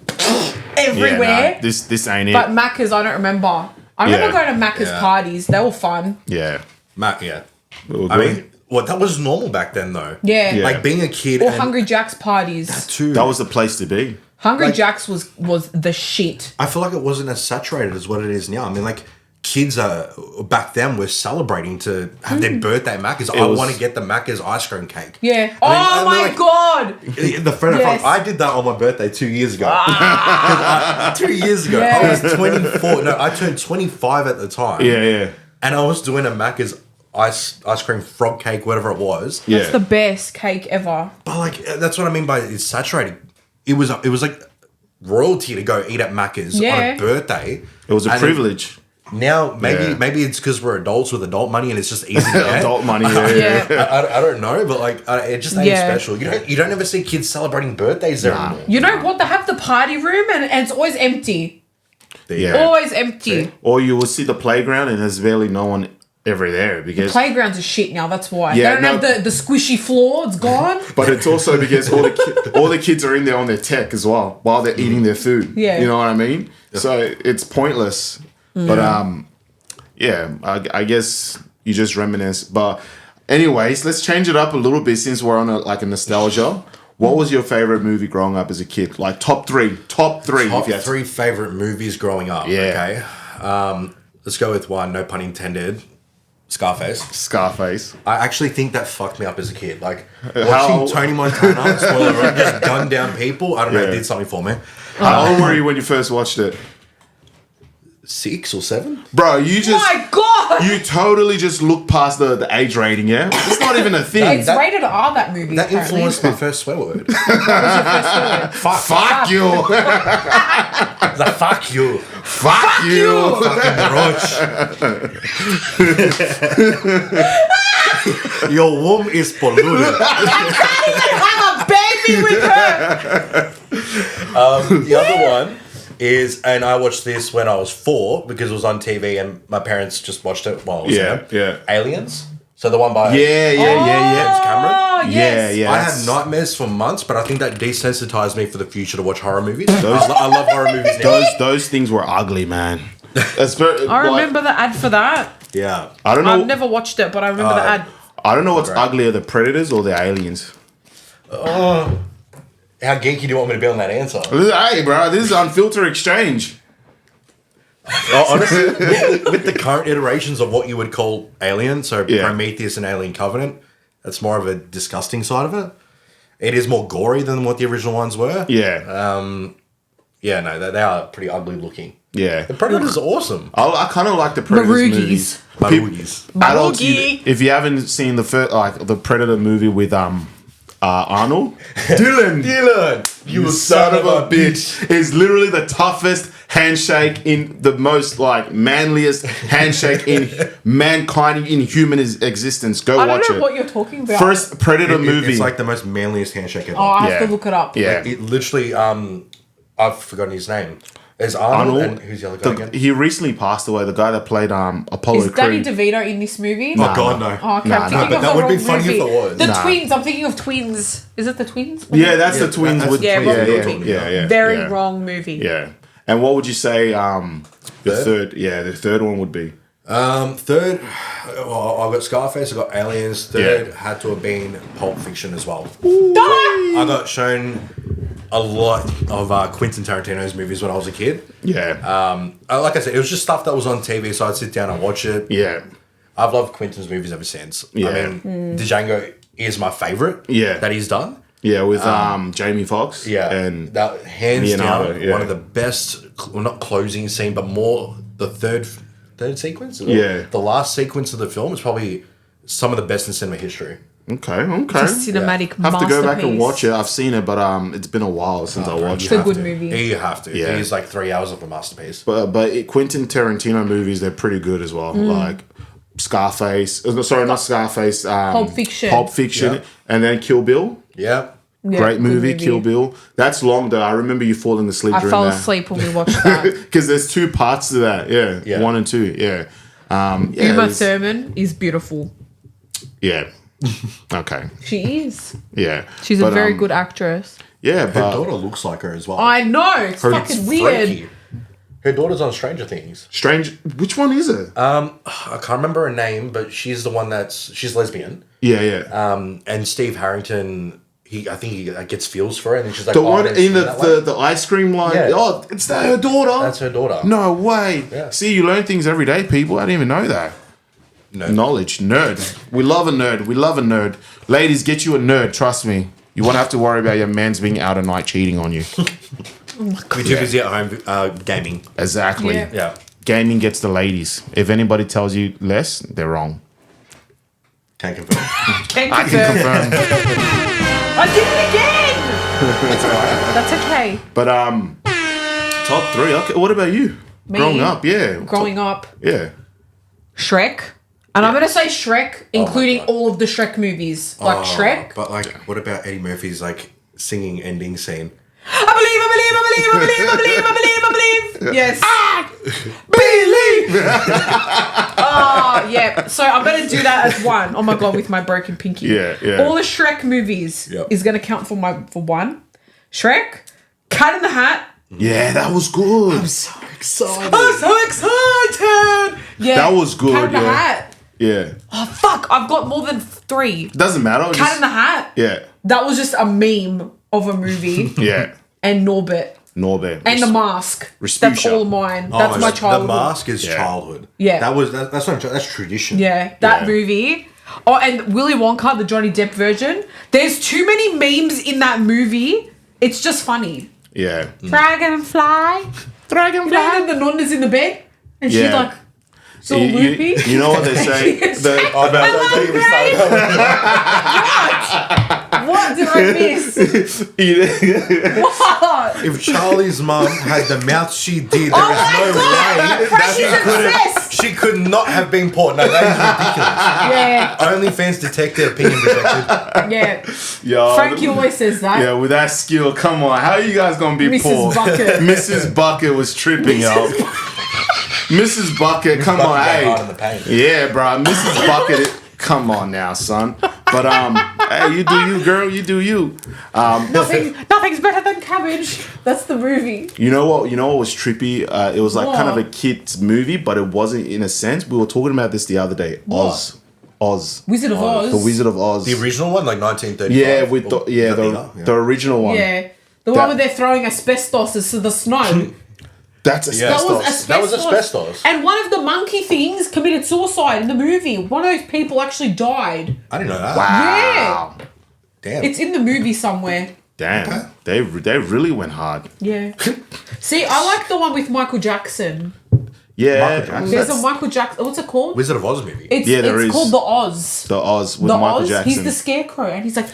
S2: everywhere. Yeah, no, this ain't it. But Macca's, I don't remember.
S3: I remember
S2: Yeah.
S3: going to Macca's
S4: Yeah.
S3: parties. They were fun.
S2: Yeah.
S4: Mac, yeah.
S2: We were
S4: I
S2: good.
S4: mean, well, that was normal back then, though.
S3: Yeah.
S2: Yeah.
S4: Like being a kid.
S3: Or
S4: and
S3: Hungry Jack's parties.
S4: too.
S2: that was the place to be.
S3: Hungry
S4: like-
S3: Jack's was the shit.
S4: I feel like it wasn't as saturated as what it is now. I mean, like kids back then were celebrating to have their birthday Macca's. I
S2: was-
S4: want to get the Macca's ice cream cake.
S3: Yeah.
S4: I mean,
S3: Oh my
S4: like-
S3: god.
S4: The friend of
S3: Yes.
S4: I did that on my birthday 2 years ago. 2 years ago,
S3: Yeah.
S4: I was 24. No, I turned 25 at the time.
S2: Yeah, yeah.
S4: And I was doing a Macca's ice cream frog cake, whatever it was.
S2: Yeah.
S3: It's the best cake ever.
S4: But like that's what I mean by it's saturated. It was like royalty to go eat at Macca's on
S3: Yeah.
S4: a birthday.
S2: It was a
S4: And
S2: privilege.
S4: Now
S2: Yeah.
S4: maybe it's because we're adults with adult money and it's just easy to get.
S2: Adult money, yeah.
S3: Yeah.
S4: I don't know, but like it just ain't
S3: Yeah.
S4: special. You don't ever see kids celebrating birthdays there anymore.
S3: You know what? They have the party room and it's always empty.
S2: Yeah.
S3: Always empty.
S2: Or you will see the playground and there's barely no one ever there because.
S3: Playgrounds are shit now. That's why.
S2: Yeah,
S3: they don't have the squishy floor. It's gone.
S2: But it's also because all the kids are in there on their tech as well while they're eating their food.
S3: Yeah.
S2: You know what I mean? So it's pointless. But yeah, I guess you just reminisce. But anyways, let's change it up a little bit since we're on a nostalgia. What was your favorite movie growing up as a kid? Like top three.
S4: Top
S2: if you had to-
S4: three favorite movies growing up.
S2: Yeah.
S4: Okay. Let's go with one, no pun intended. Scarface.
S2: Scarface.
S4: I actually think that fucked me up as a kid. Like
S2: How-
S4: watching Tony Montana, spoiler alert, just gun down people. I don't know,
S2: Yeah.
S4: it did something for me.
S2: How old were you when you first watched it?
S4: 6 or 7?
S2: Bro, you just
S3: My God.
S2: you totally just look past the age rating, yeah? It's not even a thing.
S3: It's rated R, that movie.
S4: That
S3: apparently.
S4: influenced my first swear word. Fuck.
S2: Fuck you.
S4: The fuck you.
S2: Fuck you.
S4: Fucking roach. Your womb is polluted.
S3: Have a baby with her.
S4: The other one is, and I watched this when I was 4 because it was on TV and my parents just watched it while I was
S2: Yeah,
S4: there.
S2: yeah.
S4: Aliens. So the one by
S2: Yeah.
S4: James Cameron.
S3: Oh, yes.
S2: Yeah.
S4: I
S2: that's-
S4: had nightmares for months, but I think that desensitized me for the future to watch horror movies. I love horror movies now.
S2: Those things were ugly, man.
S3: I remember the ad for that.
S4: Yeah.
S2: I don't know.
S3: I've never watched it, but I remember the ad.
S2: I don't know what's
S4: Great.
S2: uglier, the predators or the aliens.
S4: How geeky do you want me to be on that answer?
S2: Hey, bro, this is unfiltered exchange.
S4: Honestly, with the current iterations of what you would call Alien, so
S2: Yeah.
S4: Prometheus and Alien Covenant, that's more of a disgusting side of it. It is more gory than what the original ones were.
S2: Yeah,
S4: Yeah, no, they are pretty ugly looking.
S2: yeah.
S4: The Predator's awesome.
S2: I kind of like the predators
S3: Marugis.
S2: movies.
S4: Marugis.
S2: Adults,
S3: Marugi.
S2: if you haven't seen the first, like the Predator movie with Arnold, Dylan, you son of a bitch, is literally the toughest handshake in the most like manliest handshake in mankind in human existence. Go
S3: I
S2: watch
S3: don't know
S2: it.
S3: what you're talking about.
S2: First Predator movie.
S4: It's like the most manliest handshake ever.
S3: Oh, I have
S2: Yeah.
S3: to look it up.
S2: Yeah.
S4: It literally, I've forgotten his name. There's Arnold, and who's the other guy again?
S2: He recently passed away. The guy that played Apollo
S3: Is Danny
S2: Creed.
S3: DeVito in this movie?
S4: Oh, God, no.
S3: Oh, okay,
S2: Nah,
S3: I'm
S2: nah,
S3: thinking
S2: but
S3: of
S4: that
S3: the
S4: would be
S3: wrong
S4: funny if
S3: movie.
S4: it was.
S3: The
S2: Nah.
S3: twins. I'm thinking of twins. Is it the twins?
S2: Yeah, that's
S4: Yeah,
S2: the twins.
S4: that's
S2: With,
S4: the
S3: Yeah,
S4: twins
S3: wrong
S4: we were
S3: movie.
S4: talking
S2: yeah.
S3: Very
S2: yeah.
S3: wrong movie.
S2: Yeah. And what would you say the
S4: Third?
S2: third? Yeah, the third one would be.
S4: Third, well, I got Scarface, I got Aliens. Third
S2: Yeah.
S4: had to have been Pulp Fiction as well.
S3: Ah!
S4: I got shown a lot of Quentin Tarantino's movies when I was a kid.
S2: Yeah.
S4: Like I said, it was just stuff that was on TV, so I'd sit down and watch it.
S2: yeah.
S4: I've loved Quentin's movies ever since.
S2: Yeah.
S4: I mean, Django is my favorite.
S2: Yeah.
S4: that he's done.
S2: Yeah, with Jamie Foxx.
S4: Yeah,
S2: And
S4: that hands
S2: Leonardo,
S4: down
S2: yeah.
S4: one of the best. Well, not closing scene, but more the third sequence.
S2: Yeah.
S4: the last sequence of the film is probably some of the best in cinema history.
S2: okay.
S3: Cinematic
S2: Have to go back and
S3: masterpiece.
S2: watch it. I've seen it, but it's been a while since I watched
S3: It's a
S2: it.
S3: good movie.
S4: You have to.
S2: Yeah.
S4: It is like 3 hours of a masterpiece.
S2: But Quentin Tarantino movies, they're pretty good as well. Like Scarface. Sorry, not Scarface.
S3: Pulp Fiction.
S2: Pulp Fiction.
S4: Yeah.
S2: And then Kill Bill.
S4: Yeah.
S3: Yeah,
S2: Great
S3: good
S2: movie, Kill Bill. That's long though. I remember you falling asleep
S3: I
S2: during
S3: fell
S2: that.
S3: asleep when we watched that.
S2: Because there's 2 parts to that. Yeah.
S4: Yeah.
S2: 1 and 2. Yeah. Yeah,
S3: Uma
S2: it's-
S3: Thurman is beautiful.
S2: Yeah. Okay.
S3: She is.
S2: Yeah.
S3: She's
S2: But,
S3: a very good actress.
S2: Yeah,
S4: Her
S2: but
S4: daughter looks like her as well.
S3: I know. It's
S2: Her-
S3: fucking weird.
S4: Frankie. Her daughter's on Stranger Things.
S2: Strange. Which one is it?
S4: I can't remember her name, but she's the one she's lesbian.
S2: Yeah.
S4: And Steve Harrington, I think he gets feels for it, and she's like,
S2: The one in the ice cream line.
S4: Yeah.
S2: Oh, it's her daughter.
S4: That's her daughter.
S2: No way.
S4: Yeah.
S2: See, you learn things every day, people. I didn't even know that.
S4: No.
S2: Knowledge. Nerd. We love a nerd. We love a nerd. Ladies, get you a nerd. Trust me. You won't have to worry about your man's being out at night cheating on you.
S4: We're too busy at home gaming.
S2: Exactly.
S3: Yeah.
S4: Yeah.
S2: Gaming gets the ladies. If anybody tells you less, they're wrong.
S4: Can't confirm.
S2: I can confirm.
S3: I did it again.
S4: That's all right.
S3: That's okay.
S2: But top 3. Okay. What about you?
S3: Me?
S2: Growing up, yeah.
S3: Growing up,
S2: Yeah.
S3: Shrek. And I'm going to say Shrek, including all of the Shrek movies. Like Shrek.
S4: But like, what about Eddie Murphy's like singing ending scene?
S3: I believe. Yes.
S2: Believe.
S3: Oh, yeah. So I'm going to do that as one. Oh my God, with my broken pinky.
S2: Yeah.
S3: All the Shrek movies is going to count for one. Shrek, Cat in the Hat.
S2: Yeah, that was good.
S4: So excited.
S3: I'm so excited. Yeah.
S2: That was good,
S3: Cat in the
S2: yeah.
S3: Hat.
S2: Yeah.
S3: Oh, fuck. I've got more than 3.
S2: Doesn't matter.
S3: Cat in the Hat.
S2: Yeah.
S3: That was just a meme of a movie.
S2: Yeah.
S3: And Norbit.
S2: Norbert.
S3: And The Mask.
S2: Respucia.
S3: That's all mine. That's my childhood.
S4: The Mask is childhood.
S3: Yeah.
S4: That's tradition.
S3: Yeah, that movie. Oh, and Willy Wonka, the Johnny Depp version. There's too many memes in that movie. It's just funny.
S2: Yeah.
S3: Dragonfly.
S2: Dragonfly.
S3: And then the nonna's in the bed. And she's
S2: Yeah.
S3: like, so loopy.
S2: You know what they say?
S3: What did I miss? What?
S4: If Charlie's mum had the mouth she did, there
S3: Oh
S4: is
S3: my
S4: no
S3: God,
S4: way
S3: Frankie's
S4: she could not have been poor. No, that is ridiculous.
S3: Yeah,
S4: OnlyFans detected, opinion rejected.
S3: yeah.
S2: Yo,
S3: Frankie always says that.
S2: Yeah, with that skill, come on. How are you guys going to be
S3: Mrs.
S2: poor?
S3: Bucket.
S2: Mrs. Bucket was tripping, yo. Mrs. Bucket, come on.
S4: Bucket
S2: Hey.
S4: got hard in the paint.
S2: Yeah, bro. Mrs. Bucket, come on now, son. But, hey, you do you, girl. You do you.
S3: Nothing's better than cabbage. That's the movie.
S2: You know what was trippy? It was like
S3: What?
S2: kind of a kid's movie, but it wasn't in a sense. We were talking about this the other day.
S3: What?
S2: Oz.
S3: Wizard of Oz.
S2: The Wizard of Oz.
S4: The original one, like 1935.
S2: Yeah, with the original one.
S3: Yeah. The one where they're throwing asbestos into the snow.
S2: That's asbestos.
S3: That was asbestos.
S4: That was asbestos.
S3: And one of the monkey things committed suicide in the movie. One of those people actually died.
S4: I didn't know that.
S2: Wow.
S4: Damn.
S3: It's in the movie somewhere.
S2: Damn.
S4: Okay.
S2: They really went hard.
S3: Yeah. See, I like the one with Michael Jackson.
S2: Yeah.
S4: Michael Jackson.
S3: There's a Michael Jackson. What's it called?
S4: Wizard of Oz movie.
S2: there
S3: It's
S2: is.
S3: called The Oz.
S2: The Oz with
S3: The
S2: Michael
S3: Oz.
S2: Jackson.
S3: He's the scarecrow, and he's like,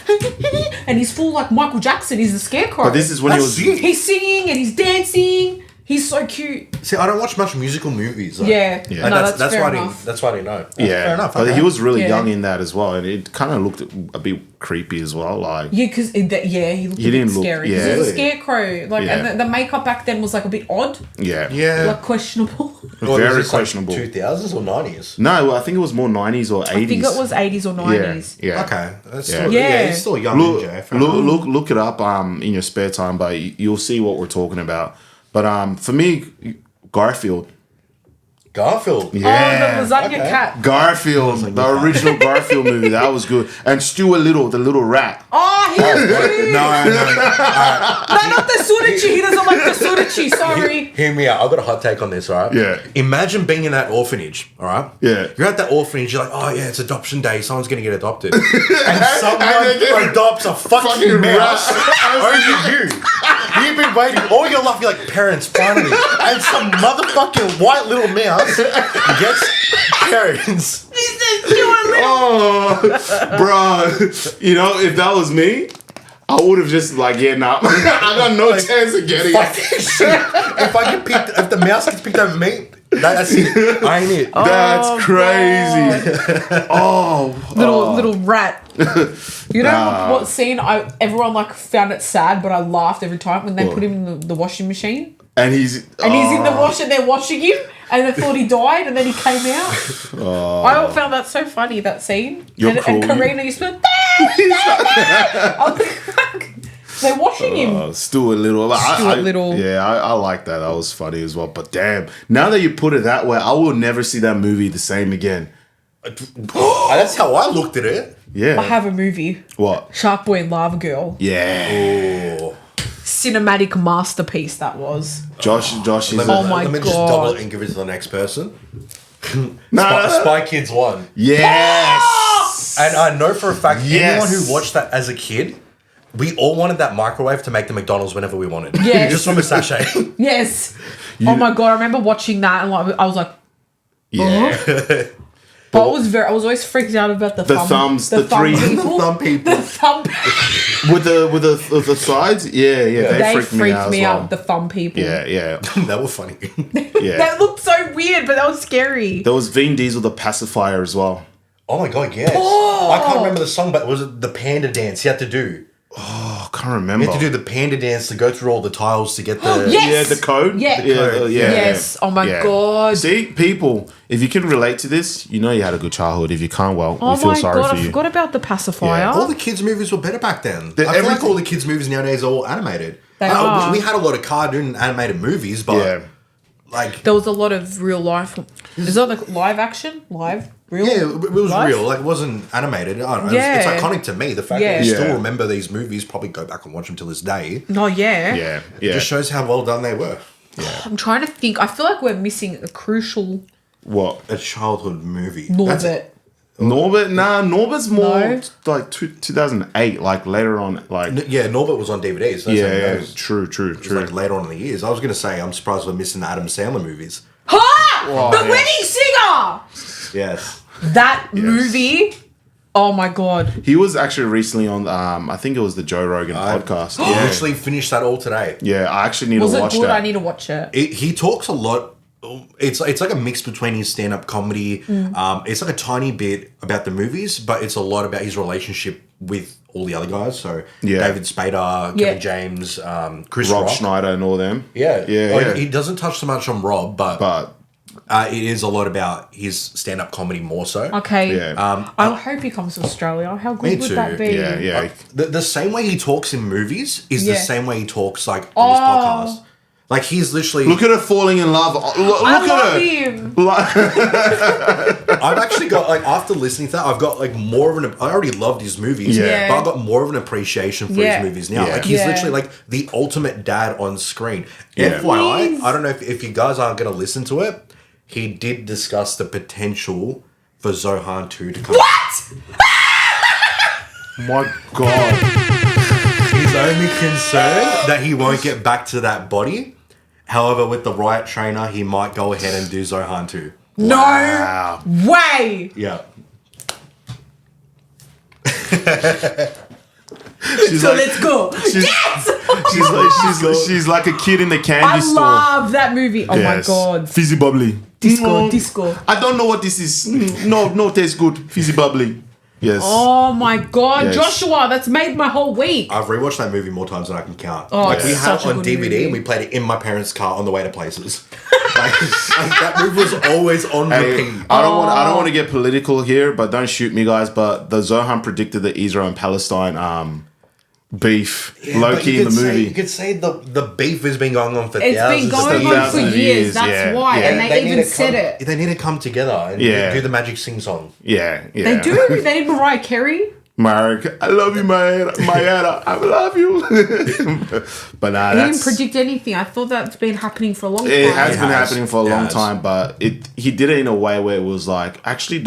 S3: and he's full like Michael Jackson. He's the scarecrow.
S2: But this is when he was.
S4: That's
S3: He's singing and he's dancing. He's so cute.
S4: See, I don't watch much musical movies. Though.
S3: Yeah.
S2: Yeah.
S3: No,
S4: Like,
S3: that's fair
S4: why
S3: enough.
S4: that's why I didn't know.
S2: Yeah,
S4: Fair enough.
S2: but
S4: okay.
S2: he was really
S3: Yeah.
S2: young in that as well, and it kind of looked a bit creepy as well. Like,
S3: Yeah, because he looked
S2: He
S3: a bit
S2: didn't look-
S3: scary.
S2: yeah.
S3: Because he was a scarecrow. Like,
S2: Yeah.
S3: and the makeup back then was like a bit odd,
S2: yeah,
S4: Yeah.
S3: like questionable.
S4: Well,
S2: very
S4: was this,
S2: questionable.
S4: Like 2000s or 90s?
S2: No, well, I think it was more 90s or 80s.
S3: I think it was 80s or 90s.
S2: Yeah.
S4: Okay. That's
S2: Yeah.
S4: Still,
S3: Yeah.
S4: yeah, he's still a young
S2: Look,
S4: ninja. Fair enough.
S2: look it up in your spare time, but you'll see what we're talking about. But for me, Garfield.
S4: Garfield.
S2: Yeah.
S3: Oh, the lasagna
S4: Okay.
S3: cat.
S2: Garfield, the original Garfield movie, that was good. And Stuart Little, the little rat.
S3: Oh, he was cute.
S4: No.
S3: No, not the Sudachi. He doesn't like the Sudachi. Sorry.
S4: Hear me out. I've got a hot take on this, all right?
S2: Yeah.
S4: Imagine being in that orphanage, all right?
S2: Yeah.
S4: You're at that orphanage, you're like, oh, yeah, it's adoption day. Someone's going to get adopted. And someone
S2: And they
S4: adopts a fucking mouse
S2: rat.
S4: over you. You've been waiting all your life. You're like, parents, finally. And some motherfucking white little mouse gets parents.
S2: Oh, bro. You know, if that was me, I would have just I got no chance of getting
S4: Fuck
S2: it.
S4: this shit. If the mouse gets picked over me, that's it. I ain't it.
S2: That's crazy.
S3: Little rat. You know what scene? Everyone like found it sad, but I laughed every time when they put him in the washing machine.
S2: And he's
S3: He's in the wash and they're washing him, and they thought he died, and then he came out. I found that so funny, that scene.
S2: You're
S3: and
S2: cool.
S3: Karina used to be like, I was like, They're washing him.
S2: Stuart Little.
S3: Stuart Little.
S2: Yeah, I like that. That was funny as well. But damn, now that you put it that way, I will never see that movie the same again.
S4: That's how I looked at it.
S2: Yeah.
S3: I have a movie.
S2: What?
S3: Shark Boy and Lava Girl.
S2: Yeah.
S4: Oh.
S3: Cinematic masterpiece that was.
S2: Josh is
S3: Oh my
S4: Let me just
S3: God.
S4: double it and give it to the next person.
S2: No.
S4: Spy Kids 1.
S2: Yes.
S4: And I know for a fact,
S2: Yes.
S4: anyone who watched that as a kid, we all wanted that microwave to make the McDonald's whenever we wanted.
S3: Yes.
S4: Just from a sachet.
S3: Yes. Oh my God, I remember watching that and like, I was like,
S2: Yeah.
S3: but I was always freaked out about the
S2: thumbs,
S3: the
S2: the
S3: thumb
S2: three-
S3: people.
S4: Thumb people.
S3: The thumb
S2: with the sides, they freaked me out as well.
S3: the thumb people.
S2: Yeah.
S4: They were funny.
S2: Yeah.
S3: That looked so weird, but that was scary.
S2: There was Vin Diesel, the pacifier as well.
S4: Oh my God, yes.
S3: Oh.
S4: I can't remember the song, but was it the panda dance he had to do?
S2: Oh, I can't remember.
S4: He had to do the panda dance to go through all the tiles to get the...
S3: Yes.
S2: Yeah, the code.
S3: Yeah.
S4: The code.
S3: Yes. Oh my God.
S2: See, people, if you can relate to this, you know you had a good childhood. If you can't, well,
S3: Oh
S2: we feel
S3: my
S2: sorry
S3: God,
S2: for
S3: I
S2: you.
S3: forgot about the pacifier.
S2: Yeah.
S4: All the kids' movies were better back then. I feel like
S2: everything-
S4: all the kids' movies nowadays are all animated.
S3: They are.
S4: We had a lot of cartoon animated movies, but
S2: Yeah.
S4: like...
S3: There was a lot of real life. Is that like live action? Live? Real?
S4: Yeah, it was
S3: life?
S4: real. Like, it wasn't animated. I don't know.
S3: Yeah.
S4: It's iconic to me. The fact
S3: Yeah.
S4: that we
S2: Yeah.
S4: still remember these movies, probably go back and watch them till this day.
S3: Oh, yeah.
S2: Yeah.
S4: It just shows how well done they were.
S3: I'm trying to think. I feel like we're missing a crucial
S2: What?
S4: A childhood movie.
S3: Norbert.
S2: Norbert? Nah, Norbert's more
S3: No.
S2: like 2008, like later on. Like,
S4: Yeah, Norbert was on DVD. So that's how it
S2: yeah,
S4: goes.
S2: true.
S4: It was like later on in the years. I was going to say, I'm surprised we're missing the Adam Sandler movies.
S3: Ha!
S2: Oh,
S3: The
S2: yes.
S3: Wedding Singer!
S4: Yes.
S3: That movie. Oh my God.
S2: He was actually recently on, I think it was the Joe Rogan podcast.
S4: I
S2: Yeah.
S4: literally finished that all today.
S2: Yeah, I actually need
S3: Was
S2: to
S3: it
S2: watch
S3: good?
S2: that.
S3: I need to watch it.
S4: He talks a lot. It's like a mix between his stand-up comedy. It's like a tiny bit about the movies, but it's a lot about his relationship with all the other guys. So
S2: Yeah.
S4: David Spader,
S3: Yeah.
S4: Kevin James, Chris
S2: Rob
S4: Rock.
S2: Schneider and all them.
S4: Yeah.
S2: Yeah.
S4: He doesn't touch so much on Rob, but it is a lot about his stand-up comedy more so.
S3: Okay.
S2: Yeah.
S3: I hope he comes to Australia. How good
S4: Me
S3: would
S4: too.
S3: that be?
S2: Yeah.
S4: The same way he talks in movies is
S3: Yeah.
S4: the same way he talks like on his podcast. Like he's literally.
S2: Look at her falling in love. Look
S3: I
S2: at
S3: love
S2: her.
S3: him.
S4: I've actually got like after listening to that, I've got like more of an. I already loved his movies,
S2: Yeah.
S4: but I've got more of an appreciation for
S3: Yeah.
S4: his movies now.
S2: Yeah.
S4: Like he's
S3: Yeah.
S4: literally like the ultimate dad on screen.
S2: Yeah.
S4: FYI,
S3: Yes.
S4: I don't know if you guys aren't going to listen to it. He did discuss the potential for Zohan 2 to come.
S3: What?
S2: My God.
S4: He's only concerned that he won't get back to that body. However, with the right trainer, he might go ahead and do Zohan 2.
S3: No
S2: Wow.
S3: way.
S4: Yeah.
S2: She's
S3: So
S2: like,
S3: let's go. Yes!
S2: she's like a kid in the candy
S3: I
S2: store.
S3: love that movie. Oh my
S2: Yes.
S3: God.
S2: Fizzy bubbly.
S3: Disco, disco.
S2: I don't know what this is. No, tastes good. Fizzy bubbly. Yes.
S3: Oh my God.
S2: Yes.
S3: Joshua, that's made my whole week.
S4: I've rewatched that movie more times than I can count.
S3: Oh,
S4: like
S3: it's
S4: we had
S3: such
S4: it
S3: a
S4: on
S3: good
S4: DVD
S3: movie.
S4: and we played it in my parents' car on the way to places. like that movie was always on
S2: Hey,
S4: repeat.
S2: I don't want to get political here, but don't shoot me, guys. But the Zohan predicted the Israel and Palestine beef low
S4: But
S2: key
S4: you
S2: in the
S4: could say-
S2: movie.
S4: You could say the beef has been going on for
S3: It's
S4: thousands
S3: been
S4: of
S3: going
S4: years.
S3: on for
S2: Thousands of
S3: years.
S2: years,
S3: That's
S2: yeah,
S3: why.
S2: yeah.
S3: And they
S4: need
S3: even
S4: to
S3: said
S4: come-
S3: it.
S4: They need to come together and
S2: Yeah.
S4: do the magic sing song.
S2: Yeah.
S3: They do. They did Mariah Carey.
S2: Mark, I love you, Mayada. I love you. But nah,
S3: He didn't
S2: that's
S3: predict anything. I thought that's been happening for a long time.
S2: it has
S4: It
S2: been
S4: has.
S2: happening for a
S4: It
S2: long
S4: has.
S2: time. But he did it in a way where it was like actually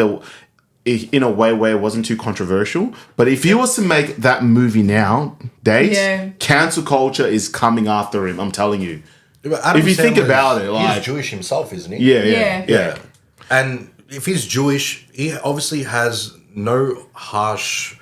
S2: in a way where it wasn't too controversial. But if he was to make that movie nowadays,
S3: Yeah.
S2: cancel culture is coming after him. I'm telling you.
S4: But Adam
S2: If you think
S4: Sandler's-
S2: about it, like-
S4: he's Jewish himself, isn't he?
S2: Yeah.
S4: And if he's Jewish, he obviously has no harsh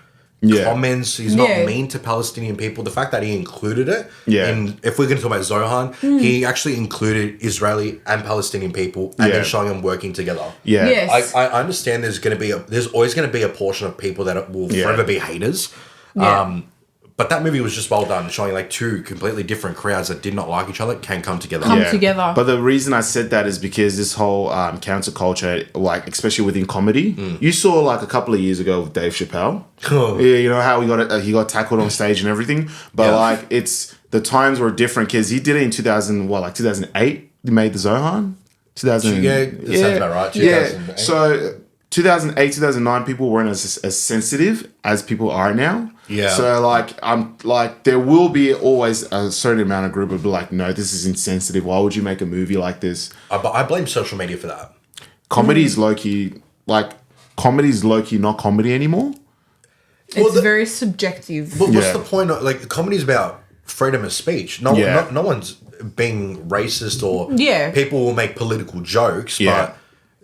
S2: Yeah.
S4: comments. He's not
S3: Yeah.
S4: mean to Palestinian people. The fact that he included it,
S2: Yeah.
S4: and if we're going to talk about Zohan, he actually included Israeli and Palestinian people, and
S2: Yeah.
S4: then showing them working together.
S2: Yeah.
S3: Yes.
S4: I understand there's always going to be a portion of people that will
S2: Yeah.
S4: forever be haters.
S3: Yeah.
S4: But that movie was just well done, showing like two completely different crowds that did not like each other can come together.
S3: Come together.
S2: But the reason I said that is because this whole counter culture, like especially within comedy, you saw like a couple of years ago with Dave Chappelle. Yeah, you know how he got tackled on stage and everything. But like it's the times were different because he did it in 2008. He made the Zohan. 2000.
S4: Yeah, that sounds about right. 2008.
S2: Yeah. So 2008, 2009, people weren't as sensitive as people are now.
S4: Yeah.
S2: So like I'm like there will be always a certain amount of group of like, no, this is insensitive. Why would you make a movie like this?
S4: I blame social media for that.
S2: Comedy is low key not comedy anymore.
S3: It's very subjective.
S4: But what's the point of like comedy is about freedom of speech. No one's being racist or people will make political jokes, but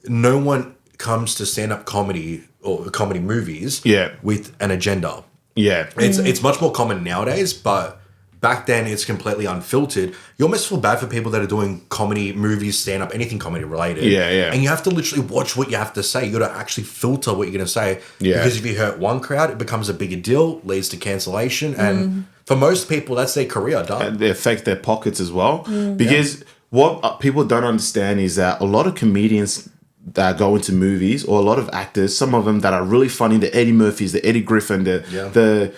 S4: no one comes to stand-up comedy or comedy movies with an agenda.
S2: Yeah.
S4: It's much more common nowadays, but back then it's completely unfiltered. You almost feel bad for people that are doing comedy, movies, stand-up, anything comedy related.
S2: Yeah.
S4: And you have to literally watch what you have to say. You got to actually filter what you're going to say.
S2: Yeah.
S4: Because if you hurt one crowd, it becomes a bigger deal, leads to cancellation. And for most people, that's their career done.
S2: And they affect their pockets as well. Because what people don't understand is that a lot of comedians that go into movies, or a lot of actors, some of them that are really funny, the Eddie Murphys, the Eddie Griffin, the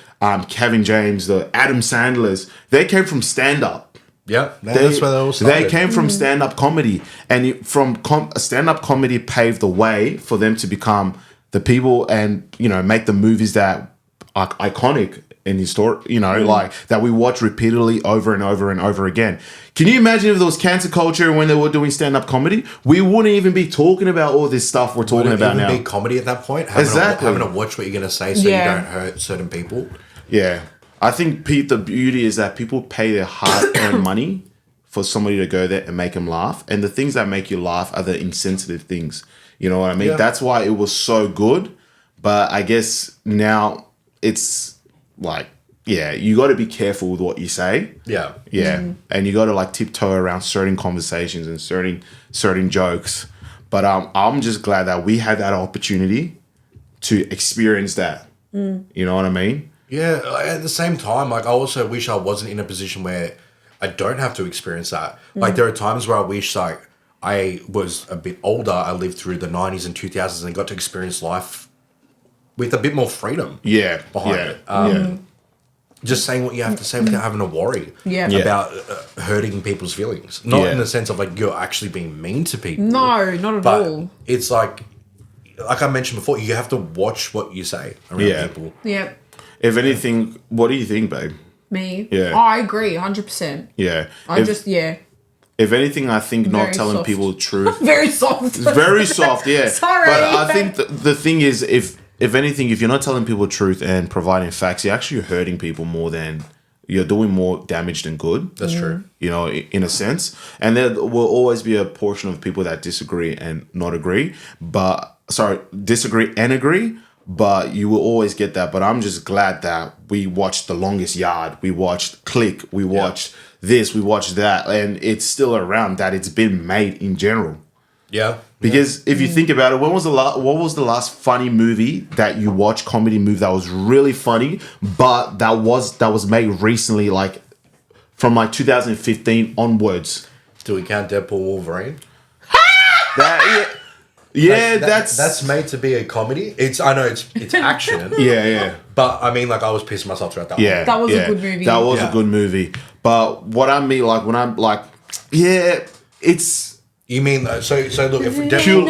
S2: Kevin James, the Adam Sandlers, they came from stand-up.
S4: Yeah, that's where they all started.
S2: They came from stand-up comedy, and stand-up comedy paved the way for them to become the people and, you know, make the movies that are iconic in historic, you know, like that we watch repeatedly over and over and over again. Can you imagine if there was cancer culture when they were doing stand-up comedy? We wouldn't even be talking about all this stuff we're talking about now.
S4: Wouldn't be comedy at that point.
S2: Exactly.
S4: Having to watch what you're going to say so you don't hurt certain people.
S2: Yeah. I think, Pete, the beauty is that people pay their hard-earned money for somebody to go there and make them laugh. And the things that make you laugh are the insensitive things. You know what I mean? Yeah. That's why it was so good. But I guess now it's like, yeah, you got to be careful with what you say. Yeah. And you got to like tiptoe around certain conversations and certain jokes. But I'm just glad that we had that opportunity to experience that. You know what I mean?
S4: Yeah. At the same time, like I also wish I wasn't in a position where I don't have to experience that. Like there are times where I wish like I was a bit older. I lived through the 90s and 2000s and got to experience life with a bit more freedom behind it. Just saying what you have to say without having to worry about hurting people's feelings. Not in the sense of like you're actually being mean to people.
S3: No, not at all.
S4: It's like I mentioned before, you have to watch what you say around people.
S3: Yeah.
S2: If anything, what do you think, babe?
S3: Me?
S2: Yeah.
S3: Oh, I agree, 100%.
S2: Yeah. If anything, I think
S3: Very
S2: not telling
S3: soft.
S2: people the truth.
S3: Very soft.
S2: Very soft, yeah.
S3: Sorry.
S2: But I think the thing is, if anything, if you're not telling people the truth and providing facts, you're actually hurting people more than you're doing more damage than good.
S4: That's true.
S2: You know, in a sense. And there will always be a portion of people that disagree and not agree. Disagree and agree. But you will always get that. But I'm just glad that we watched The Longest Yard. We watched Click. We watched this. We watched that. And it's still around that it's been made in general.
S4: Yeah.
S2: Because if you think about it, what was the last funny movie that you watched, comedy movie that was really funny, but that was made recently, like from like 2015 onwards?
S4: Do we count Deadpool Wolverine?
S2: That's
S4: made to be a comedy. I know it's action.
S2: yeah.
S4: But I mean, like I was pissing myself throughout that.
S2: Yeah,
S3: that was a good movie.
S2: That was a good movie. But what I mean, like when I'm like, it's.
S4: You mean so? Look, if Deadpool.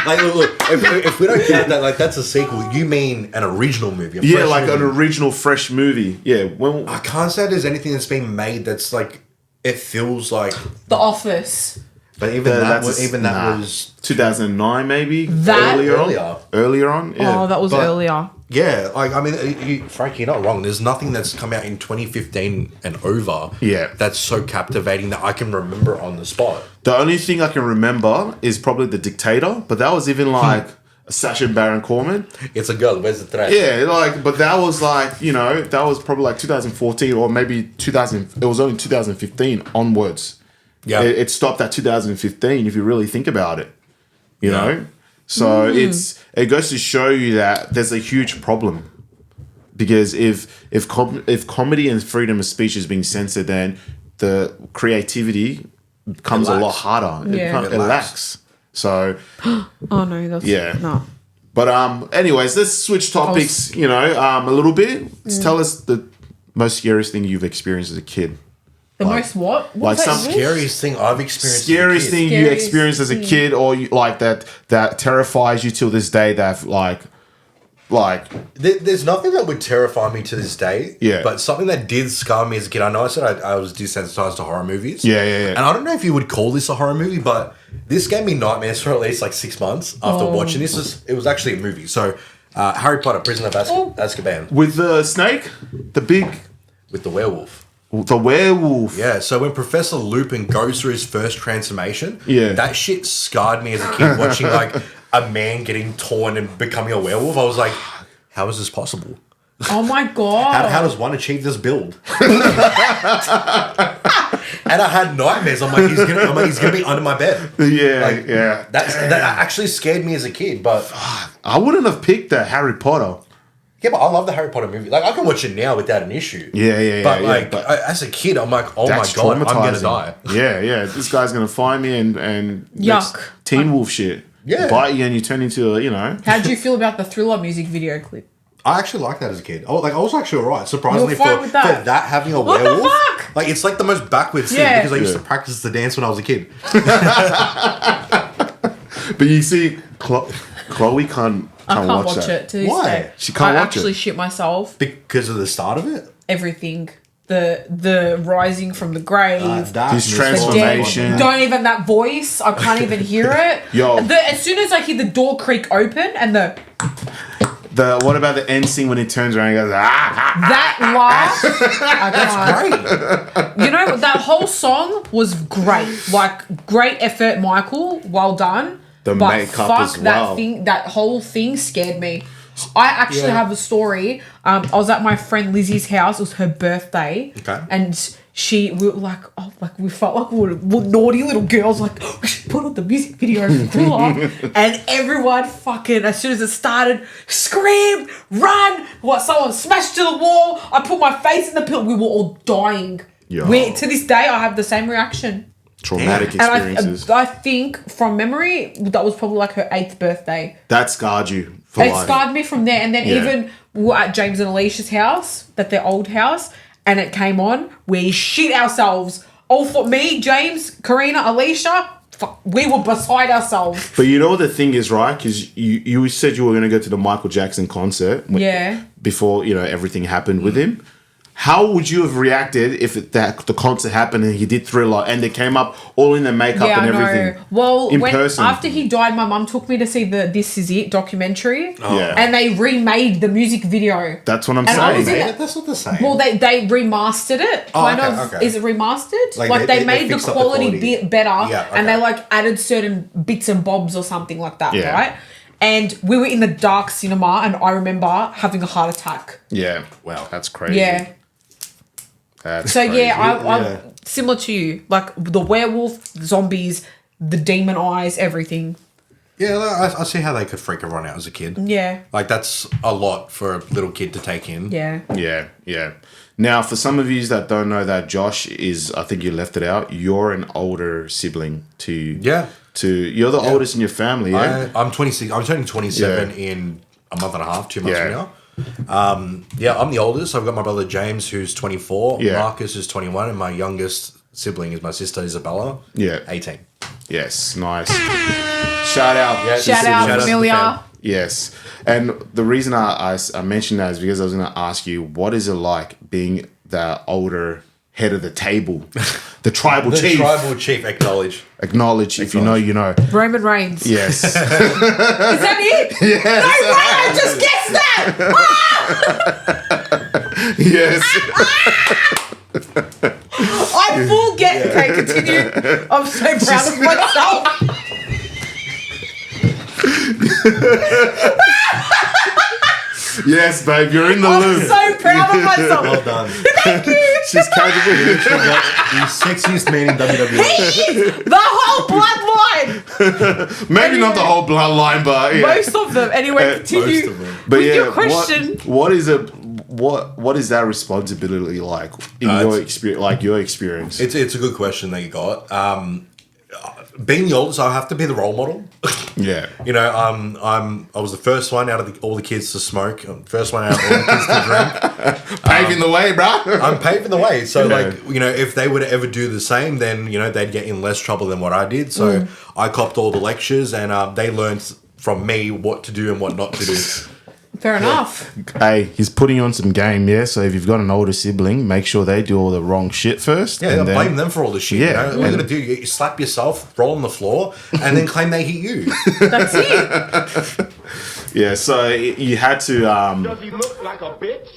S4: Like, look, if we don't count that, like, that's a sequel. You mean an original movie?
S2: An original, fresh movie. Yeah.
S4: I can't say there's anything that's been made that's like, it feels like
S3: The Office.
S4: But even that was
S2: 2009, maybe.
S4: Earlier
S2: on. Yeah.
S3: Oh, that was earlier.
S4: Yeah, like I mean, Frankie, you're not wrong. There's nothing that's come out in 2015 and over.
S2: Yeah.
S4: That's so captivating that I can remember on the spot.
S2: The only thing I can remember is probably The Dictator, but that was even like Sacha Baron Cohen.
S4: It's a girl. Where's the threat?
S2: Yeah, but that was like, you know, that was probably like 2014 or maybe 2000. It was only 2015 onwards. Yeah, it stopped at 2015 if you really think about it. You know, So it goes to show you that there's a huge problem. Because if comedy and freedom of speech is being censored, then the creativity becomes a lot harder.
S3: Yeah.
S2: It lacks. So
S3: Oh no, that's no.
S2: But anyways, let's switch topics. A little bit. Let's tell us the most scariest thing you've experienced as a kid.
S3: The most what?
S2: Like
S3: What's that
S2: some
S3: English?
S4: Scariest thing I've experienced.
S2: Scariest thing you experienced as a kid, or that terrifies you till this day. That like.
S4: There's nothing that would terrify me to this day.
S2: Yeah.
S4: But something that did scar me as a kid. I know I said I was desensitized to horror movies.
S2: Yeah.
S4: And I don't know if you would call this a horror movie, but this gave me nightmares for at least like 6 months after watching this. It was actually a movie. So, Harry Potter, Prisoner of Azkaban.
S2: With the snake,
S4: With the werewolf.
S2: the werewolf.
S4: Yeah, so when Professor Lupin goes through his first transformation,
S2: Yeah.
S4: that shit scarred me as a kid watching like a man getting torn and becoming a werewolf. I was like, how is this possible?
S3: Oh my god.
S4: How does one achieve this build? And I had nightmares. I'm like, he's gonna be under my bed.
S2: Yeah.
S4: That actually scared me as a kid, but
S2: I wouldn't have picked that Harry Potter.
S4: yeah, but I love the Harry Potter movie. Like I can watch it now without an issue.
S2: Yeah.
S4: But as a kid, I'm like, oh my
S2: That's
S4: god, I'm gonna
S2: traumatizing.
S4: die.
S2: Yeah. This guy's gonna find me and
S3: Yuck.
S2: Teen Wolf shit.
S4: Yeah.
S2: Bite you and you turn into
S3: How do you feel about the Thriller music video clip?
S4: I actually liked that as a kid. I was actually alright. Surprisingly,
S3: You were fine
S4: for
S3: with that?
S4: that having a
S3: What the
S4: werewolf,
S3: fuck?
S4: like it's like the most backwards thing
S3: Yeah.
S4: because I used to
S2: Yeah.
S4: practice the dance when I was a kid.
S2: But you see, Chloe can't
S3: I can't
S2: watch
S3: watch
S2: that.
S3: it to this
S4: Why?
S3: day.
S2: She can't
S3: I
S2: watch
S3: actually
S2: it.
S3: shit myself.
S4: Because of the start of it.
S3: Everything. The rising from the grave.
S2: His
S3: the
S2: transformation.
S3: dead. Don't even that voice. I can't even hear it.
S2: Yo.
S3: As soon as I hear the door creak open and
S2: What about the end scene when he turns around and goes,
S3: that laugh, I can't.
S4: Great.
S3: You know, that whole song was great. Like, great effort, Michael. Well done.
S2: The
S3: but
S2: makeup
S3: fuck,
S2: as well.
S3: That whole thing scared me. I actually have a story. I was at my friend Lizzie's house. It was her birthday.
S4: Okay.
S3: And we were like, we felt like we were naughty little girls. Like, we should put on the music video for Thriller. And everyone fucking, as soon as it started, screamed, run. Someone smashed to the wall. I put my face in the pillow. We were all dying.
S2: Yo.
S3: To this day, I have the same reaction.
S2: traumatic experiences.
S3: And I think from memory, that was probably like her 8th birthday.
S2: That scarred you for
S3: It
S2: life.
S3: scarred me from there. And then even we were at James and Alicia's house, their old house, and it came on. We shit ourselves. All for me, James, Karina, Alicia, we were beside ourselves.
S2: But you know what the thing is, right? Because you said you were going to go to the Michael Jackson concert.
S3: Yeah.
S2: Before, everything happened with him. How would you have reacted if the concert happened and he did Thriller and they came up all in their makeup
S3: Yeah,
S2: and
S3: I know.
S2: everything?
S3: Well,
S2: person.
S3: after he died, my mum took me to see the This Is It documentary.
S2: Yeah.
S3: And they remade the music video.
S2: That's what I'm
S3: And I was
S2: saying.
S3: in it.
S4: That's not the same.
S3: Well, they remastered it.
S4: Oh,
S3: Kind
S4: okay,
S3: of.
S4: okay.
S3: Is it remastered?
S4: Like,
S3: they
S4: they
S3: made the
S4: fixed up the
S3: quality
S4: quality.
S3: bit better.
S4: Yeah,
S3: And they
S4: okay.
S3: added certain bits and bobs or something like that,
S2: Yeah.
S3: right? And we were in the dark cinema and I remember having a heart attack.
S2: Yeah.
S4: Wow.
S2: That's crazy.
S3: Yeah.
S2: That's
S3: So
S2: crazy.
S3: I'm similar to you. Like the werewolf, zombies, the demon eyes, everything.
S4: Yeah, I see how they could freak everyone out as a kid.
S3: Yeah.
S4: Like, that's a lot for a little kid to take in.
S3: Yeah.
S2: Yeah. Now, for some of you that don't know that Josh is, I think you left it out, you're an older sibling to...
S4: Yeah.
S2: You're the oldest in your family, yeah?
S4: I'm 26. I'm turning 27
S2: Yeah.
S4: in a month and a half, 2 months
S2: Yeah.
S4: from now. I'm the oldest. I've got my brother James, who's 24.
S2: Yeah.
S4: Marcus, who's 21. And my youngest sibling is my sister Isabella.
S2: Yeah.
S4: 18.
S2: Yes, nice. Shout out.
S4: Yeah,
S3: Shout out,
S4: to the
S3: Amelia.
S4: fam.
S2: Yes. And the reason I mentioned that is because I was going to ask you, what is it like being the older head of the table? The tribal
S4: The
S2: chief.
S4: tribal chief, acknowledge.
S2: Acknowledge. If you know, you know.
S3: Roman Reigns.
S2: Yes.
S3: Is that it?
S2: Yes.
S3: No way! I just guessed that!
S2: Yes.
S3: I full get. Okay, continue. I'm so proud of myself.
S2: Yes, babe. You're in the
S3: I'm
S2: loop.
S3: so proud of myself.
S4: Well done.
S2: She's capable.
S4: The sexiest man in WWE.
S3: The whole bloodline.
S2: Maybe not the whole bloodline, but yeah.
S3: Most of them. Anyway, continue
S4: most of them.
S2: But
S3: with
S2: yeah,
S3: your question.
S2: what is that responsibility like in your experience? Like your experience,
S4: It's a good question that you got. Being the oldest, I have to be the role model.
S2: yeah,
S4: You know, I was the first one out of all the kids to smoke. I'm the first one out of all the kids to drink.
S2: paving the way, bro.
S4: I'm paving the way. So,
S2: Yeah.
S4: like, you know, if they were to ever do the same, then, you know, they'd get in less trouble than what I did. So I copped all the lectures and they learned from me what to do and what not to do.
S3: Fair enough.
S2: Hey, he's putting on some game, yeah. So if you've got an older sibling, make sure they do all the wrong shit first.
S4: Yeah,
S2: and then,
S4: blame them for all the shit.
S2: Yeah.
S4: You know? What are you going to do? You slap yourself, roll on the floor, and then claim they hit you.
S3: That's it.
S2: Yeah, so you had to.
S5: Does he look like a bitch?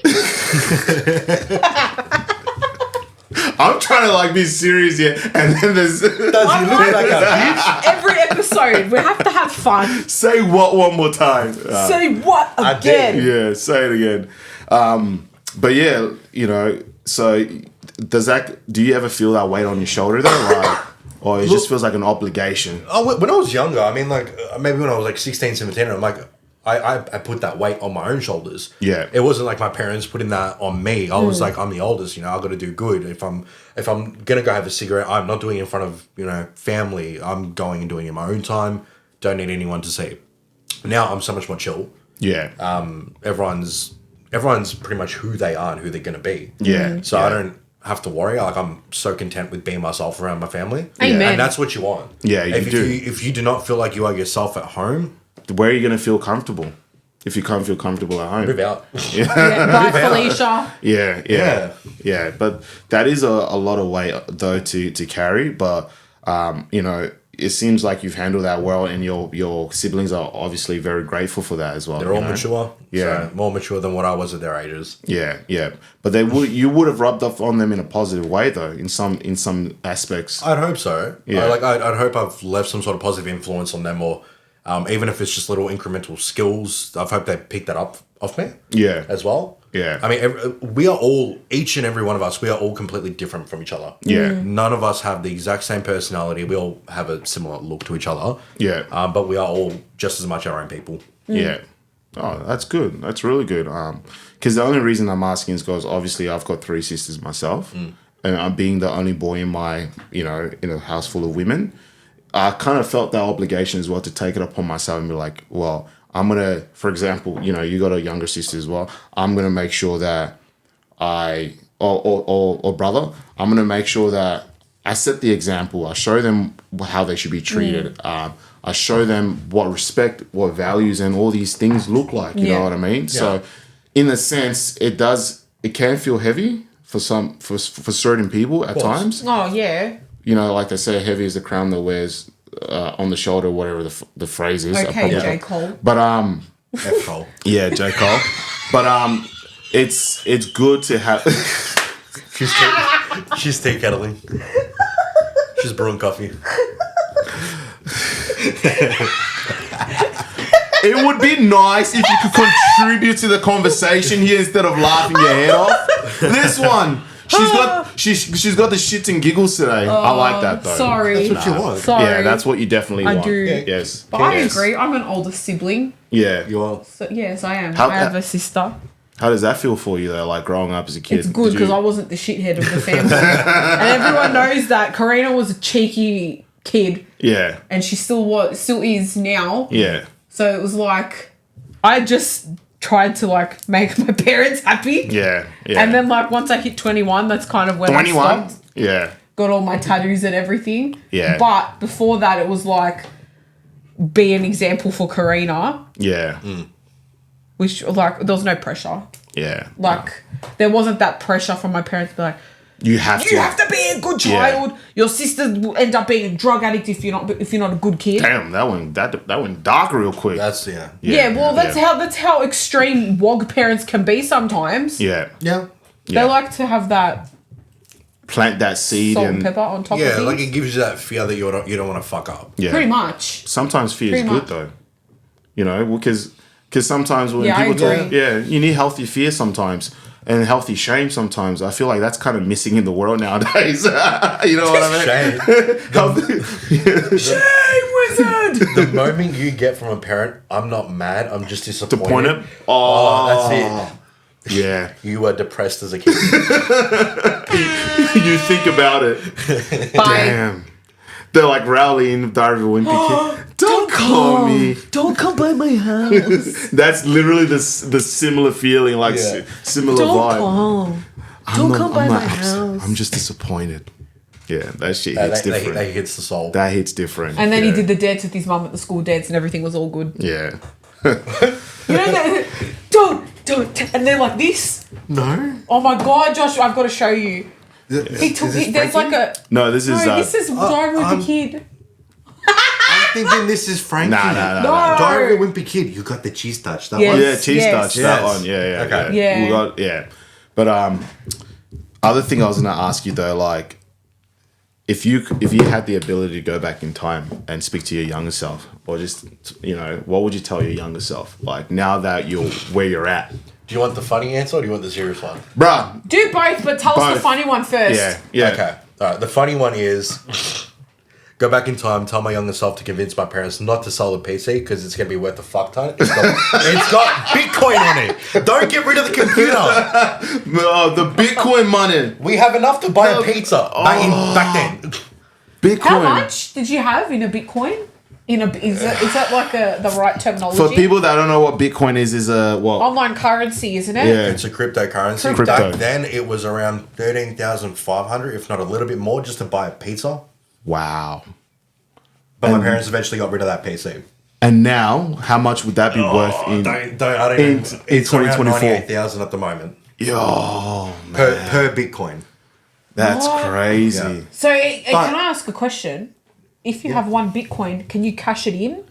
S2: I'm trying to like be serious here, and then there's
S4: Does he look like a bitch?
S3: Every episode, we have to have fun.
S2: say what one more time.
S3: Say what
S4: I did.
S3: again?
S2: Yeah, say it again. But yeah, you know, so do you ever feel that weight on your shoulder though? Like, or it just feels like an obligation?
S4: Oh, when I was younger, I mean, like, maybe when I was like 16, 17, I'm like, I put that weight on my own shoulders.
S2: Yeah.
S4: It wasn't like my parents putting that on me. I was like, I'm the oldest, you know, I've got to do good. If I'm gonna go have a cigarette, I'm not doing it in front of, you know, family. I'm going and doing it in my own time. Don't need anyone to see. Now I'm so much more chill.
S2: Yeah.
S4: Everyone's pretty much who they are and who they're gonna be.
S2: Yeah.
S4: So
S2: yeah.
S4: I don't have to worry. Like, I'm so content with being myself around my family.
S3: Amen.
S4: And that's what you want.
S2: Yeah, you do.
S4: If you do not feel like you are yourself at home,
S2: Where are you gonna feel comfortable? If you can't feel comfortable at home.
S4: move out.
S3: Yeah, bye, Felicia.
S2: Yeah. But that is a lot of weight though to carry. But you know, it seems like you've handled that well, and your siblings are obviously very grateful for that as well.
S4: They're all
S2: you know?
S4: mature.
S2: Yeah.
S4: So more mature than what I was at their ages.
S2: Yeah. But you would have rubbed off on them in a positive way though, in some aspects.
S4: I'd hope so.
S2: Yeah.
S4: I'd hope I've left some sort of positive influence on them, or even if it's just little incremental skills, I've hoped they pick that up off me.
S2: Yeah.
S4: As well.
S2: Yeah.
S4: I mean, we are all, each and every one of us, we are all completely different from each other.
S2: Yeah.
S4: None of us have the exact same personality. We all have a similar look to each other.
S2: Yeah.
S4: But we are all just as much our own people.
S2: Yeah. Oh, that's good. That's really good. Because the only reason I'm asking is because obviously I've got 3 sisters myself, and I'm being the only boy in in a house full of women. I kind of felt that obligation as well to take it upon myself and be like, well, I'm gonna, for example, you know, you got a younger sister as well. I'm gonna make sure that or brother, I'm gonna make sure that I set the example. I show them how they should be treated. I show them what respect, what values, and all these things look like. You know what I mean? So, in a sense, it can feel heavy for certain people at times.
S3: Oh, yeah.
S2: You know, like they say, heavy is the crown that wears on the shoulder, whatever the phrase is.
S3: Okay, J. Cole.
S2: But
S4: F. Cole.
S2: yeah, J. Cole. But it's good to have.
S4: She's tea kettling. She's brewing coffee.
S2: It would be nice if you could contribute to the conversation here instead of laughing your head off. This one. She's got the shits and giggles today. I like that though.
S3: Sorry.
S4: That's what you want.
S3: Sorry.
S2: Yeah, that's what you definitely want.
S3: I do.
S2: Yes.
S3: But I
S2: Yes.
S3: agree. I'm an older sibling.
S2: Yeah.
S4: You are.
S3: So, yes, I am.
S2: How-
S3: I have a sister.
S2: How does that feel for you though? Like growing up as a kid.
S3: It's good because I wasn't the shithead of the family. And everyone knows that Karina was a cheeky kid.
S2: Yeah.
S3: And she still is now.
S2: Yeah.
S3: So it was like, I just tried to like make my parents happy.
S2: Yeah. Yeah.
S3: And then like once I hit 21, that's kind of when
S2: 21.
S3: I stopped.
S2: Yeah.
S3: Got all my tattoos and everything.
S2: Yeah.
S3: But before that, it was like, be an example for Karina.
S2: Yeah.
S3: Which like, there was no pressure.
S2: Yeah.
S3: Like, there wasn't that pressure from my parents to be like,
S2: You have to.
S3: you have to be a good child. Your sister will end up being a drug addict if you're not a good kid.
S2: Damn, that went dark real quick.
S4: That's, yeah.
S3: Yeah, well, that's how extreme wog parents can be sometimes.
S2: Yeah.
S4: Yeah.
S3: They like to have that
S2: Plant that seed
S3: salt
S2: and
S3: and pepper on top of
S4: Yeah,
S3: things.
S4: like it gives you that fear that you don't want to fuck up.
S2: yeah.
S3: Pretty much.
S2: Sometimes fear is
S3: Pretty
S2: good
S3: much.
S2: though. You know, because sometimes when
S3: Yeah, I
S2: people talk,
S3: agree.
S2: you need healthy fear sometimes and healthy shame sometimes. I feel like that's kind of missing in the world nowadays. You know what I mean?
S4: Shame.
S2: Healthy-
S3: Shame wizard! good.
S4: The moment you get from a parent, I'm not mad, I'm just disappointed.
S2: Disappointed?
S4: Oh, that's it.
S2: Yeah.
S4: You were depressed as a kid.
S2: You think about it.
S3: Bye.
S2: Damn. They're like rallying Diary of a Wimpy Kid. Don't call me.
S3: Don't come by my house.
S2: That's literally the similar feeling, like
S4: Yeah.
S2: similar
S3: Don't
S2: vibe.
S3: come. Don't come by my house.
S2: I'm just disappointed. Yeah, that shit
S4: That
S2: hits different.
S4: that hits the soul.
S2: That hits different.
S3: And then
S2: yeah.
S3: he did the dance with his mum at the school dance, and everything was all good.
S2: Yeah.
S3: You know that? Don't. And they're like this.
S2: No.
S3: Oh my god, Josh, I've got to show you. He took. There's like a.
S2: No, this is.
S3: This is Diary of a Kid.
S4: I'm thinking this is Frankie.
S2: Nah.
S3: No.
S4: Diary of a Wimpy Kid. You got the cheese touch. That
S3: Yes.
S4: one.
S2: Yeah, cheese touch.
S4: Yes.
S2: That one. Yeah.
S4: Okay.
S3: Yeah.
S2: We got, yeah. But other thing I was gonna ask you though, like, if you had the ability to go back in time and speak to your younger self, or just what would you tell your younger self? Like now that you're where you're at,
S4: Do you want the funny answer or do you want the serious one?
S2: bruh.
S3: Do both, but tell us the
S2: Both.
S3: funny one first.
S2: Yeah.
S4: Okay. All right. The funny one is go back in time, tell my younger self to convince my parents not to sell the PC because it's going to be worth a fuck ton. It's got Bitcoin on it. Don't get rid of the computer.
S2: The Bitcoin money.
S4: We have enough to buy a pizza back then.
S2: Bitcoin.
S3: How much did you have in a Bitcoin? Is that like the right terminology?
S2: For people that don't know what Bitcoin is a what?
S3: Online currency, isn't it?
S2: Yeah.
S4: It's a cryptocurrency.
S2: Crypto.
S4: Back then, it was around 13,500, if not a little bit more, just to buy a pizza.
S2: Wow.
S4: But my parents eventually got rid of that PC.
S2: And now, how much would that be worth in?
S4: I don't
S2: in
S4: know. It's around
S2: 2024?
S4: 98,000 at the moment
S2: Yo, man,
S4: per Bitcoin.
S2: that's
S3: What?
S2: crazy.
S4: Yeah.
S3: So,
S4: But-
S3: can I ask a question? If you have one Bitcoin, can you cash it in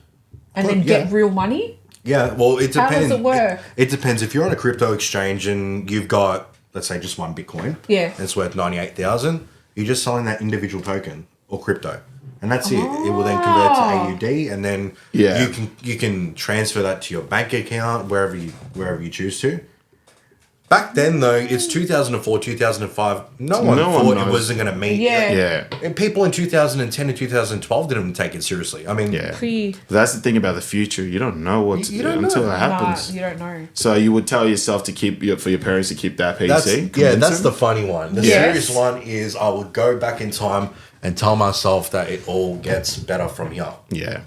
S3: and then
S4: yeah.
S3: get real money?
S4: Yeah, well, it
S3: How
S4: depends.
S3: does it work?
S4: It depends. If you're on a crypto exchange and you've got, let's say, just one Bitcoin,
S3: Yeah.
S4: and it's worth 98,000, you're just selling that individual token or crypto, and that's it. It will then convert to AUD, and then
S2: Yeah.
S4: you can transfer that to your bank account wherever you choose to. Back then, though, it's 2004, 2005. No one thought it
S2: knows.
S4: wasn't going to meet.
S3: Yeah.
S2: Yeah.
S4: And people in 2010 and 2012 didn't even take it seriously. I mean,
S2: Yeah.
S3: Pre-
S2: That's the thing about the future. You don't know what to
S4: You
S2: do
S4: don't
S2: until
S4: know.
S2: it happens.
S3: Nah, you don't know.
S2: So you would tell yourself to for your parents to keep that PC.
S4: that's the funny one. The
S3: Yes.
S4: serious one is I would go back in time and tell myself that it all gets better from here.
S2: Yeah.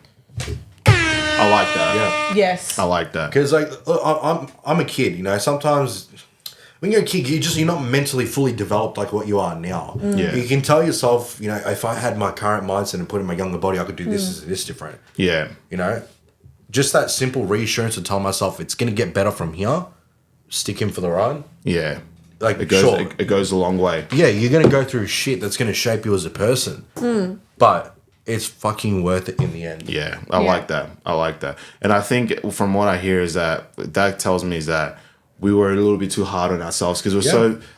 S2: I like that.
S4: Yeah,
S3: Yes.
S2: I like that.
S4: because like I'm a kid, sometimes when you're a kid, you're not mentally fully developed like what you are now.
S2: Yeah.
S4: You can tell yourself, if I had my current mindset and put it in my younger body, I could do this different.
S2: Yeah.
S4: Just that simple reassurance to tell myself it's gonna get better from here. Stick in for the ride.
S2: Yeah.
S4: Like
S2: It goes.
S4: sure.
S2: It goes a long way.
S4: Yeah, you're gonna go through shit that's gonna shape you as a person. But it's fucking worth it in the end.
S2: Yeah, I like that. I like that. And I think from what I hear is that tells me is that we were a little bit too hard on ourselves because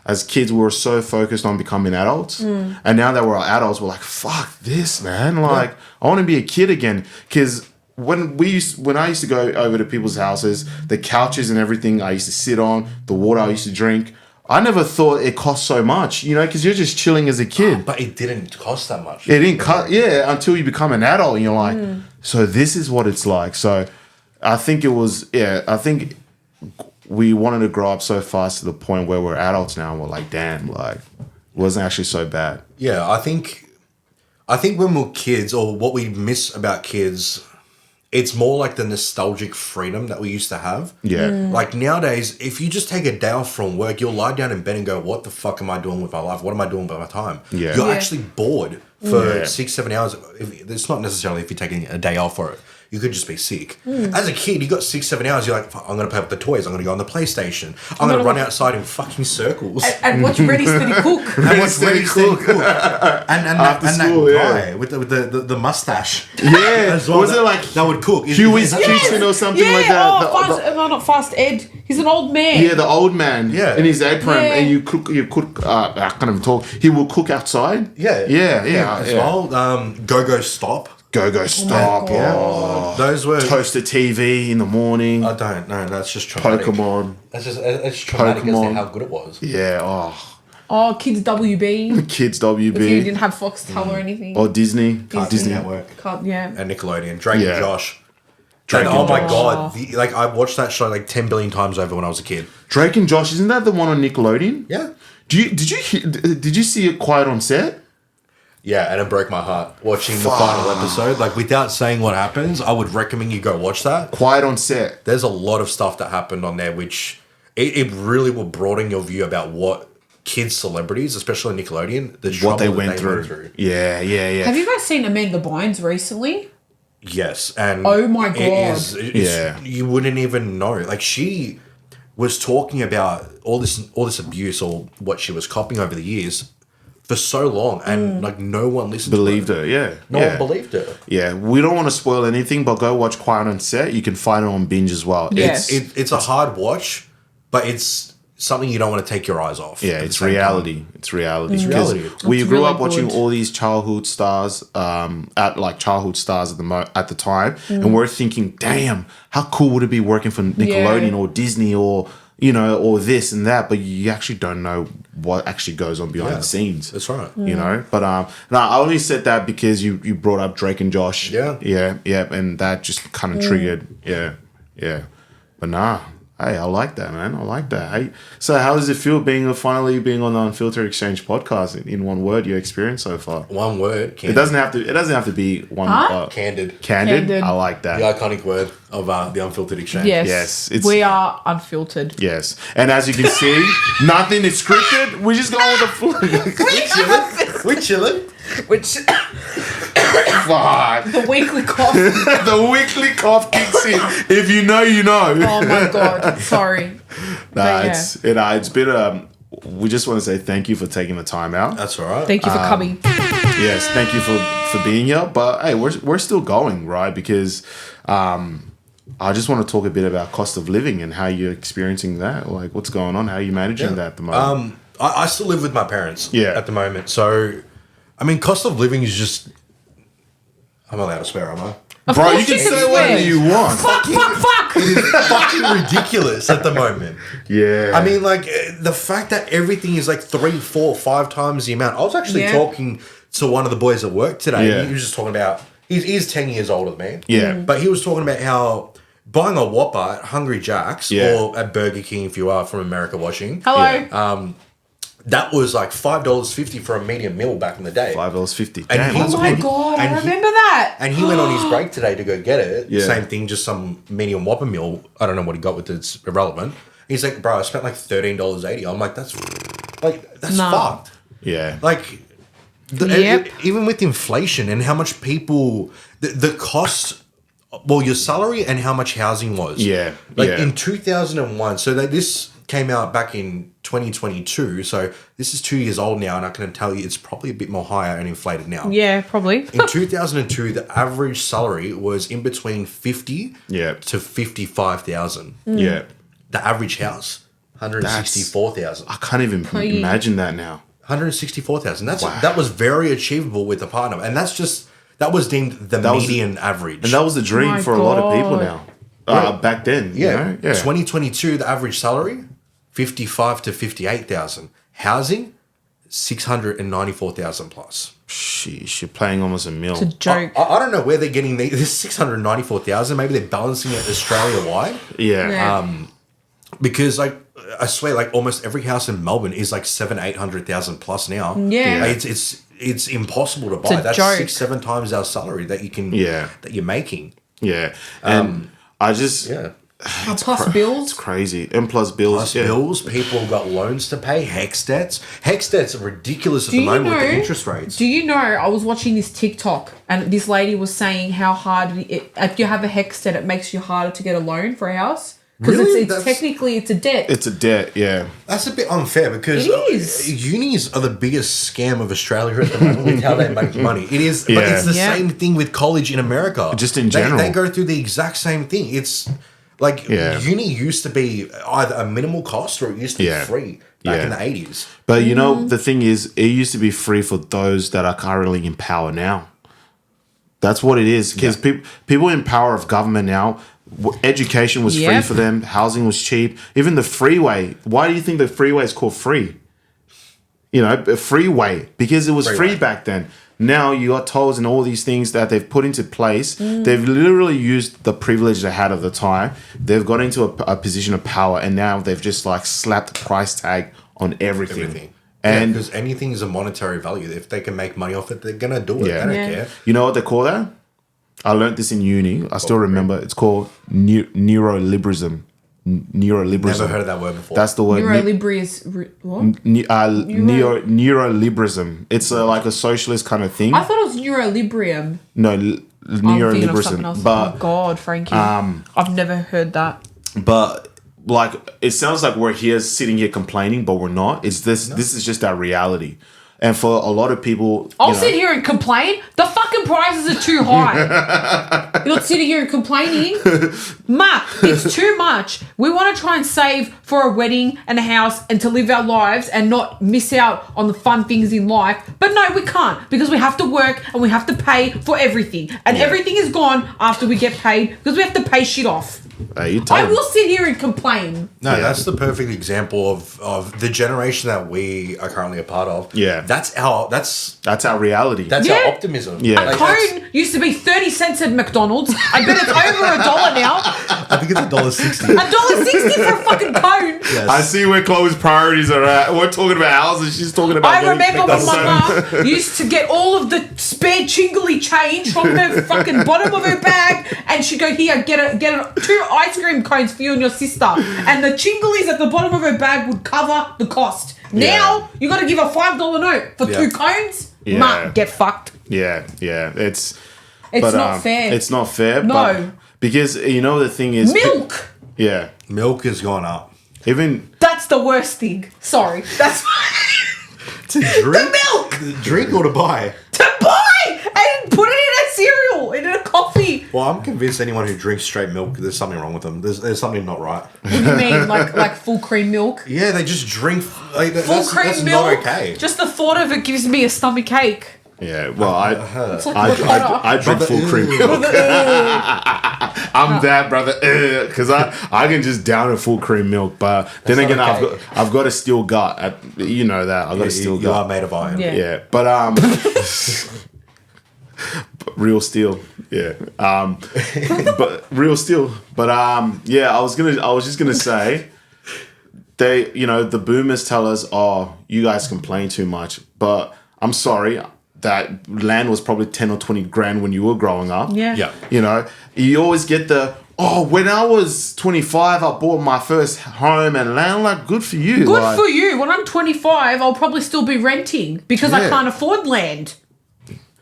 S2: as kids, we were so focused on becoming adults. And now that we're adults, we're like, fuck this, man. Like, I want to be a kid again. Because when I used to go over to people's houses, the couches and everything I used to sit on, the water I used to drink, I never thought it cost so much, because you're just chilling as a kid.
S4: But it didn't cost that much.
S2: It didn't cut, until you become an adult and you're like, so this is what it's like. So I think I think we wanted to grow up so fast to the point where we're adults now and we're like, damn, like, it wasn't actually so bad.
S4: Yeah, I think when we're kids, or what we miss about kids, it's more like the nostalgic freedom that we used to have.
S2: Yeah.
S4: Like nowadays, if you just take a day off from work, you'll lie down in bed and go, what the fuck am I doing with my life? What am I doing with my time?
S2: Yeah.
S4: You're
S3: Yeah.
S4: actually bored for 6-7 hours. It's not necessarily if you're taking a day off for it. You could just be sick. As a kid, you got 6-7 hours. You're like, fuck, I'm going to play with the toys. I'm going to go on the PlayStation. I'm going to run outside in fucking circles.
S3: And watch Ready Steady Cook.
S4: And what's
S2: Steady
S4: Ready Steady
S2: Cook.
S4: Cook. And
S2: After school,
S4: that guy with the mustache.
S2: Yeah.
S4: As well,
S2: Was it like
S4: that would cook?
S2: Huey's
S4: Is that-
S2: Kitchen or something
S3: Yeah,
S2: like that?
S3: no, not Fast Ed. He's an old man.
S2: Yeah, the old man.
S4: Yeah.
S2: In his apron,
S3: Yeah.
S2: and you cook. I can't even talk. He will cook outside.
S4: Yeah.
S2: Yeah.
S4: As well, Go Stop.
S2: Go stop.
S3: God.
S4: Those were.
S2: Toaster TV in the morning.
S4: I don't know. That's just traumatic.
S2: Pokemon.
S4: It's traumatic as to
S2: Pokemon.
S4: how good it was.
S2: Yeah. Oh.
S3: Oh, Kids WB.
S2: Kids
S3: If you
S2: WB
S3: didn't have Foxtel or anything.
S2: or Disney.
S4: Disney Network
S3: Yeah.
S4: and Nickelodeon. Drake
S2: Yeah.
S4: and Josh.
S2: Drake
S4: And,
S2: and
S4: my
S2: Josh.
S4: god, like I watched that show like 10 billion times over when I was a kid.
S2: Drake and Josh, isn't that the one on Nickelodeon?
S4: Yeah.
S2: Did you see it Quiet on Set?
S4: Yeah, and it broke my heart watching the final episode. Like, without saying what happens, I would recommend you go watch that.
S2: Quiet on Set.
S4: There's a lot of stuff that happened on there, which it really will broaden your view about what kids celebrities, especially Nickelodeon, the
S2: What they
S4: trouble that
S2: went through. Yeah.
S3: Have you guys seen Amanda Bynes recently?
S4: Yes, and
S3: Oh my God.
S4: it's,
S2: Yeah.
S4: you wouldn't even know. Like, she was talking about all this abuse or what she was copying over the years for so long, and like no one listened.
S2: Believed
S4: to her.
S2: her, yeah.
S4: No
S2: yeah.
S4: one believed her.
S2: Yeah, we don't want to spoil anything, but go watch Quiet on Set. You can find it on Binge as well.
S3: Yes.
S4: It's a hard watch, but it's something you don't want to take your eyes off.
S2: Yeah,
S4: at the
S2: it's
S4: same
S2: reality.
S4: time.
S2: It's reality.
S4: It's
S2: Because
S4: reality.
S2: we
S3: It's
S2: grew
S3: really
S2: up watching
S3: good.
S2: all these childhood stars, at childhood stars at the time, and we're thinking, damn, how cool would it be working for Nickelodeon or Disney or or this and that? But you actually don't know what actually goes on behind
S4: Yeah,
S2: the scenes.
S4: that's right.
S2: But no, I only said that because you brought up Drake and Josh.
S4: Yeah.
S2: and that just kind of triggered. Yeah. But nah. Hey, I like that, man. I like that. Hey, so how does it feel finally being on the Unfiltered Exchange podcast? In one word, your experience so far.
S4: One word.
S2: It
S4: Candid.
S2: doesn't have to be one.
S3: Huh?
S4: Candid.
S2: Candid.
S3: Candid.
S2: I like that.
S4: The iconic word of the Unfiltered Exchange.
S3: Yes.
S2: Yes, it's-
S3: We are unfiltered.
S2: Yes, and as you can see, nothing is scripted. We just go with the flow.
S4: We're chilling.
S3: Which
S2: Fuck.
S3: the weekly cough.
S2: The weekly cough kicks in. If you know, you know.
S3: Oh my God. Sorry.
S2: Nah,
S3: yeah.
S2: it's been we just want to say thank you for taking the time out.
S4: That's all right.
S3: Thank you for coming.
S2: Yes, thank you for being here. But hey, we're still going, right? Because I just want to talk a bit about cost of living and how you're experiencing that. Like, what's going on? How are you managing that at the moment?
S4: I still live with my parents at the moment. So, I mean, cost of living is just... I'm allowed to swear, am I?
S2: Bro, you
S3: course
S2: can
S3: you can
S2: say whatever
S3: swear.
S2: you want.
S3: Fuck.
S4: Fucking ridiculous at the moment.
S2: Yeah.
S4: I mean, like, the fact that everything is like 3, 4, 5 times the amount. I was actually
S3: Yeah.
S4: talking to one of the boys at work today.
S2: Yeah.
S4: He was just talking about... He's 10 years older than me.
S2: Yeah.
S4: But he was talking about how buying a Whopper at Hungry Jack's
S2: Yeah.
S4: or at Burger King, if you are from America watching...
S3: Hello.
S2: Yeah.
S4: That was like $5.50 for a medium meal back in the day.
S2: $5.50.
S4: And
S2: Damn.
S4: he's-
S3: Oh my God. I
S4: and he-
S3: remember that.
S4: And he went on his break today to go get it.
S2: Yeah.
S4: Same thing, just some medium Whopper meal. I don't know what he got with it. It's irrelevant. He's like, bro, I spent like $13.80. I'm like, that's
S3: Nah.
S4: fucked.
S2: Yeah.
S4: Like,
S3: Yep.
S4: even with inflation and how much people, the cost, well, your salary and how much housing was.
S2: Yeah,
S4: Like
S2: yeah.
S4: in 2001, so this came out back in 2022. So this is 2 years old now, and I can tell you it's probably a bit more higher and inflated now.
S3: Yeah, probably.
S4: In 2002, the average salary was in between 50
S2: Yeah.
S4: to 55,000.
S2: Yeah.
S4: The average house, 164,000.
S2: I can't even imagine that now.
S4: 164,000.
S2: Wow.
S4: That was very achievable with a partner, and that was deemed the
S2: was-
S4: median average.
S2: And that was the dream
S3: My
S2: for a lot of people
S3: God.
S2: now. Back then.
S4: yeah.
S2: You know? Yeah.
S4: 2022, the average salary 55 to 58,000. Housing 694,000 plus.
S2: Sheesh, you're playing almost a meal.
S3: It's a joke.
S4: I don't know where they're getting this 694,000. Maybe they're balancing it Australia wide.
S2: Yeah.
S3: Yeah.
S4: Because like I swear, like almost every house in Melbourne is like 800,000 plus now.
S3: Yeah.
S4: Like, it's impossible to buy.
S3: It's a
S4: That's
S3: joke.
S4: 6-7 times our salary that you can that you're making.
S2: Yeah. And I just
S4: Yeah.
S3: Plus bills.
S2: it's crazy. And plus bills.
S4: Plus
S2: yeah.
S4: bills, people got loans to pay, hex debts. Hex debts are ridiculous at the moment with the interest rates.
S3: Do you know, I was watching this TikTok and this lady was saying how hard if you have a hex debt, it makes you harder to get a loan for a house. Because
S4: Really?
S3: it's technically it's a debt.
S2: It's a debt, yeah.
S4: That's a bit unfair because
S3: It is.
S4: unis are the biggest scam of Australia at the moment with how they make money. It is, but
S2: Yeah.
S4: it's the
S3: Yeah.
S4: same thing with college in America.
S2: Just in general.
S4: They go through the exact same thing. It's like
S2: Yeah.
S4: uni used to be either a minimal cost or it used to be
S2: Yeah.
S4: free back
S2: Yeah.
S4: in the 80s.
S2: But you know, the thing is, it used to be free for those that are currently in power now. That's what it is. Because people in power of government now, education was free
S3: Yep.
S2: for them, housing was cheap, even the freeway. Why do you think the freeway is called free? You know, a freeway, because it was free
S4: Freeway.
S2: back then. Now you got tolls and all these things that they've put into place. They've literally used the privilege they had at the time. They've got into a position of power, and now they've just like slapped a price tag on everything.
S4: Everything.
S2: And
S4: because anything is a monetary value. If they can make money off it, they're gonna do it.
S2: Yeah.
S4: They don't
S3: Yeah.
S4: care.
S2: you know what they call that? I learned this in uni. I still remember. It's called neuroliberalism. Neuroliberalism.
S4: Never heard of that word before.
S2: That's the word.
S3: Neuroliberalism is what?
S2: Neuroliberalism. It's like a socialist kind of thing.
S3: I thought it was neurolibrium.
S2: No,
S3: I'm thinking of something
S2: neuroliberalism.
S3: else.
S2: But
S3: Oh God, Frankie, I've never heard that.
S2: But like, it sounds like we're here sitting here complaining, but we're not. It's this. This is just our reality. And for a lot of people,
S3: I'll sit here and complain. The fucking prices are too high. You're not sitting here and complaining. Ma, it's too much. We want to try and save for a wedding and a house and to live our lives and not miss out on the fun things in life. But no, we can't, because we have to work and we have to pay for everything. And everything is gone after we get paid because we have to pay shit off.
S2: you tell
S3: I
S2: them.
S3: will sit here and complain.
S4: No,
S2: Yeah.
S4: that's the perfect example of the generation that we are currently a part of.
S2: Yeah.
S4: That's
S2: That's our reality.
S4: our
S3: Yeah.
S4: optimism.
S2: Yeah.
S3: A
S4: Like, that's-
S3: cone used to be 30 cents at McDonald's. I bet it's over $1 now.
S4: I think it's $1.60.
S3: $1.60 for a fucking cone.
S2: I see where Chloe's priorities are at. We're talking about houses. She's talking about.
S3: I
S2: getting
S3: remember when
S2: McDonald's.
S3: my mum used to get all of the spare chingly change from her fucking bottom of her bag, and she'd go, here, get 2 ice cream cones for you and your sister. And the chinglies at the bottom of her bag would cover the cost. Now, you got to give a $5 note for 2 cones?
S2: Yeah.
S3: Ma, get fucked.
S2: Yeah. It's
S3: not fair.
S2: It's not fair.
S3: No.
S2: But because you know the thing is,
S3: Milk.
S2: Yeah.
S4: Milk has gone up.
S2: Even
S3: That's the worst thing. Sorry. That's
S4: To drink?
S3: milk.
S4: Drink or to buy?
S3: to buy and put it in a cereal, in a coffee.
S4: Well, I'm convinced anyone who drinks straight milk, there's something wrong with them. There's something not right.
S3: What do you mean, like full cream milk?
S4: Yeah, they just drink. Like,
S3: Full
S4: that's
S3: cream milk.
S4: not okay.
S3: Just the thought of it gives me a stomach ache.
S2: yeah. Well, I
S3: It's like butter.
S2: I drink full cream milk. I'm that brother, because I can just down a full cream milk, but then
S4: That's
S2: again,
S4: not okay.
S2: I've got a steel gut. You know that I've got a steel
S4: You are
S2: gut.
S4: made of iron.
S3: Yeah.
S2: Yeah, but real steel. Yeah, but real steel. But yeah, I was just gonna say, they, the boomers tell us, oh, you guys complain too much, but I'm sorry. That land was probably 10 or 20 grand when you were growing up.
S3: Yeah.
S4: Yeah.
S2: You always get when I was 25, I bought my first home and land. Like, good for you.
S3: Good
S2: like,
S3: for you. When I'm 25, I'll probably still be renting because I
S2: Yeah.
S3: can't afford land.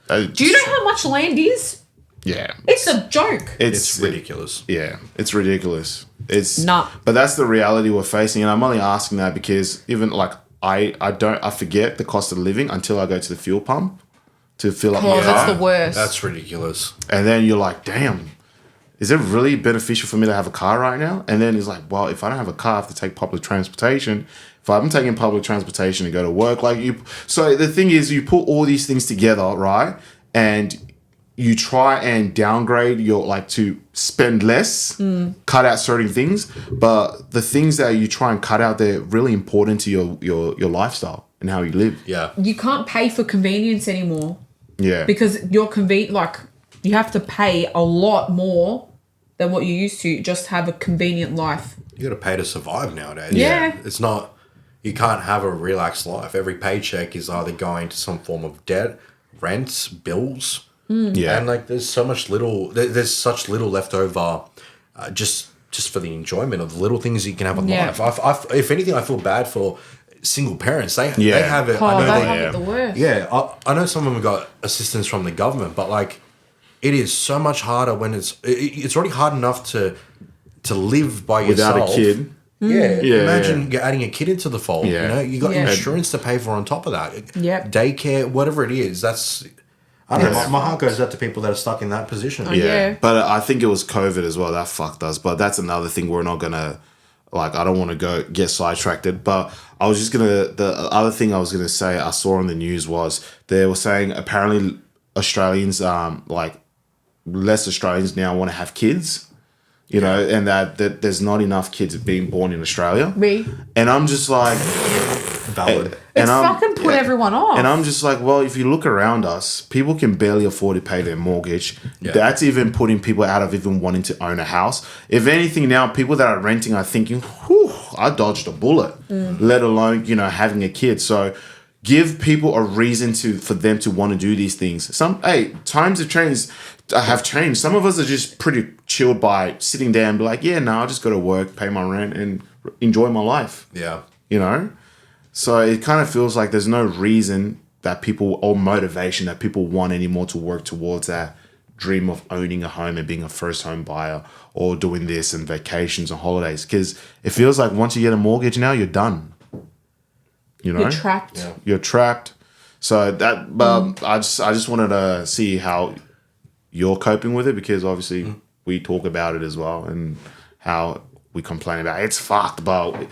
S3: Do you know how much land is?
S2: Yeah.
S3: It's a joke.
S4: It's ridiculous.
S2: Yeah, it's ridiculous. It's
S3: Nah.
S2: But that's the reality we're facing, and I'm only asking that because even like I forget the cost of living until I go to the fuel pump to fill up my
S3: Oh,
S2: car,
S3: that's the worst.
S4: That's ridiculous.
S2: and then you're like, damn, is it really beneficial for me to have a car right now? And then it's like, well, if I don't have a car, I have to take public transportation. If I'm taking public transportation to go to work, so the thing is, you put all these things together, right? And you try and downgrade to spend less, cut out certain things, but the things that you try and cut out, they're really important to your lifestyle and how you live.
S4: Yeah.
S3: You can't pay for convenience anymore
S2: Yeah.
S3: because you're you have to pay a lot more than what you used to just have a convenient life.
S4: You got to pay to survive nowadays.
S3: Yeah.
S4: It's not. You can't have a relaxed life. Every paycheck is either going to some form of debt, rents, bills.
S2: Yeah.
S4: And there's so much little. There's such little left over, just for the enjoyment of the little things you can have in
S3: Yeah.
S4: life. If anything, I feel bad for single parents. They
S2: Yeah.
S4: have it.
S3: Oh,
S4: I know
S3: they
S4: they
S3: have it the worst.
S4: Yeah, I know some of them got assistance from the government, but it is so much harder when it's already hard enough to live by
S2: Without
S4: yourself.
S2: a kid.
S4: Yeah,
S2: Yeah,
S4: imagine adding a kid into the fold.
S2: Yeah.
S4: You got
S3: Yeah.
S4: insurance to pay for on top of that.
S3: Yep.
S4: Daycare, whatever it is. That's I don't know. My heart goes out to people that are stuck in that position.
S3: Yeah.
S2: But I think it was COVID as well. That fucked us. But that's another thing we're not going to, I don't want to get sidetracked. But I was just going to, the other thing I was going to say I saw on the news was they were saying apparently Australians, less Australians now want to have kids, and that there's not enough kids being born in Australia.
S3: Me.
S2: And I'm just like,
S4: Valid.
S3: It's fucking put everyone off.
S2: And I'm just like, well, if you look around us, people can barely afford to pay their mortgage.
S4: Yeah.
S2: That's even putting people out of even wanting to own a house. If anything, now people that are renting are thinking, whew, I dodged a bullet, let alone, having a kid. So give people a reason for them to want to do these things. Times have changed. Some of us are just pretty chilled by sitting there and be like, yeah, no, I'll just go to work, pay my rent and enjoy my life.
S4: Yeah.
S2: So it kind of feels like there's no reason that people or motivation that people want anymore to work towards that dream of owning a home and being a first home buyer or doing this and vacations and holidays. Because it feels like once you get a mortgage now, you're done.
S3: You're trapped.
S4: Yeah.
S2: You're trapped. So that, I just wanted to see how you're coping with it, because obviously we talk about it as well and how we complain about it. It's fucked, but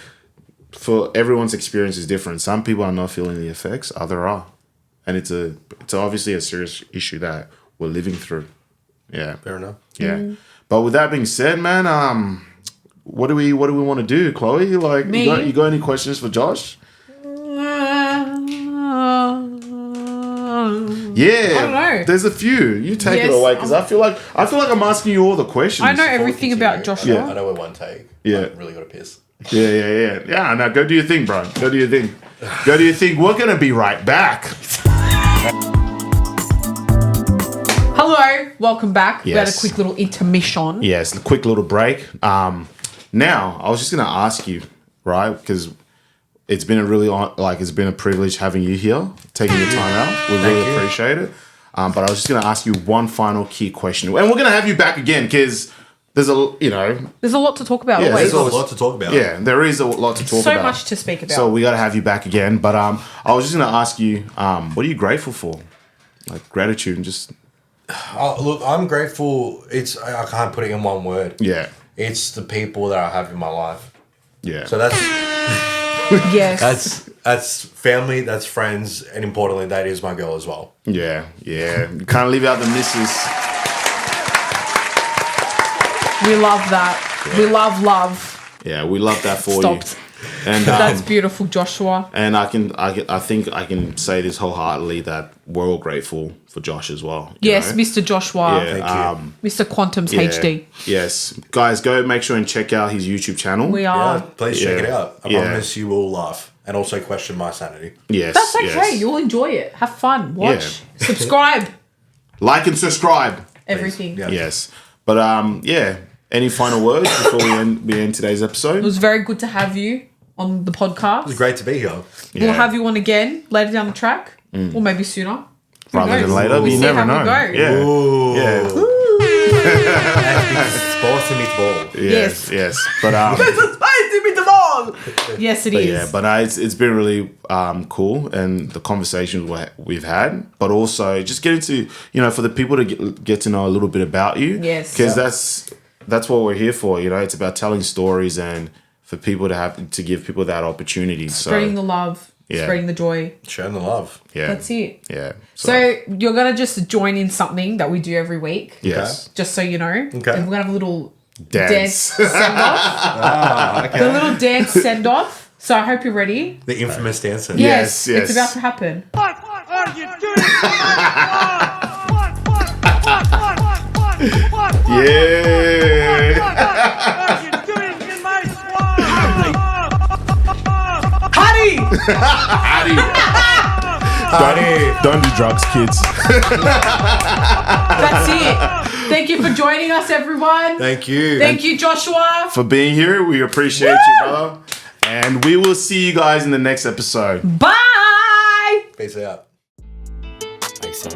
S2: for everyone's experience is different. Some people are not feeling the effects, others are, and it's obviously a serious issue that we're living through. Yeah,
S4: Fair enough.
S2: yeah. But with that being said, man, what do we want to do, Chloe? Like,
S3: Me?
S2: you got any questions for Josh? Yeah,
S3: I don't know.
S2: There's a few. You take it
S3: Yes,
S2: away, because I feel like I'm asking you all the questions.
S3: I know everything about Joshua.
S2: Yeah.
S4: I know we're one take.
S2: Yeah.
S4: I really got to piss.
S2: Yeah. Now go do your thing, bro. Go do your thing. We're gonna be right back.
S3: Hello, welcome back. We had a
S2: Yes.
S3: quick little intermission.
S2: Yes, a quick little break. Now I was just gonna ask you, right? Because it's been it's been a privilege having you here, taking your time out. We really
S4: you.
S2: appreciate it. But I was just gonna ask you one final key question, and we're gonna have you back again because there's
S3: There's a lot to talk about.
S2: Yeah,
S3: always.
S4: There's a lot to talk about.
S2: yeah, there is a lot to talk
S3: So
S2: about.
S3: much to speak about.
S2: So we gotta have you back again. But I was just gonna ask you, what are you grateful for? Like gratitude and just
S4: Look, I'm grateful. I can't put it in one word.
S2: yeah.
S4: It's the people that I have in my life.
S2: Yeah.
S4: So that's
S3: Yes.
S4: that's family, that's friends, and importantly, that is my girl as well.
S2: Yeah. You can't leave out the missus.
S3: We love that. We love.
S2: Yeah, we love that for
S3: Stopped.
S2: you. And
S3: That's beautiful, Joshua.
S2: and I think I can say this wholeheartedly that we're all grateful for Josh as well. you
S3: Yes,
S2: know?
S3: Mr. Joshua.
S2: Yeah,
S3: Mr. Quantumz
S2: yeah,
S3: HD.
S2: Yes, guys, go make sure and check out his YouTube channel.
S3: We
S4: Yeah,
S3: are.
S4: please check
S2: Yeah.
S4: it out. I
S2: Yeah.
S4: promise you will laugh and also question my sanity.
S2: Yes,
S3: That's okay.
S2: yes.
S3: You'll enjoy it. Have fun. Watch. Subscribe.
S2: Like and subscribe.
S3: Everything.
S4: Yeah.
S2: Yes, but yeah. Any final words before we end today's
S3: It
S2: episode?
S3: was very good to have you on the podcast.
S4: It's great to be here.
S3: We'll have you on again later down the track, or maybe sooner. Who
S2: Rather than
S3: knows?
S2: later,
S3: We'll
S2: you
S3: see
S2: never
S3: how
S2: know.
S3: we go.
S2: Yeah,
S4: Ooh.
S2: yeah.
S4: Sports and meatball.
S3: Yes.
S2: Yes. But
S3: Yes, it
S2: but
S3: is.
S2: yeah, but it's been really cool, and the conversations we've had, but also just getting to for the people to get to know a little bit about you.
S3: Yes.
S2: because that's what we're here for. It's about telling stories and for people to give people that opportunity.
S3: Spreading the love,
S2: Yeah.
S3: spreading the joy.
S4: Showing the love.
S2: yeah,
S3: That's it.
S2: Yeah.
S3: So you're gonna just join in something that we do every week.
S2: yes,
S3: Just so you know.
S4: Okay.
S3: And we're gonna have a little
S2: Dance.
S3: dance send off. The little dance send off. So I hope you're ready.
S4: The infamous dancing.
S2: Yes, yes.
S3: It's about to happen.
S5: What are you doing? What
S2: yeah.
S5: are you doing in my
S3: Honey!
S2: Don't do drugs, kids.
S3: That's it. Thank you for joining us, everyone.
S4: Thank you.
S3: Thank you, Joshua.
S2: For being here, we appreciate you, brother. And we will see you guys in the next episode.
S3: Bye.
S4: Peace out.
S1: Like so.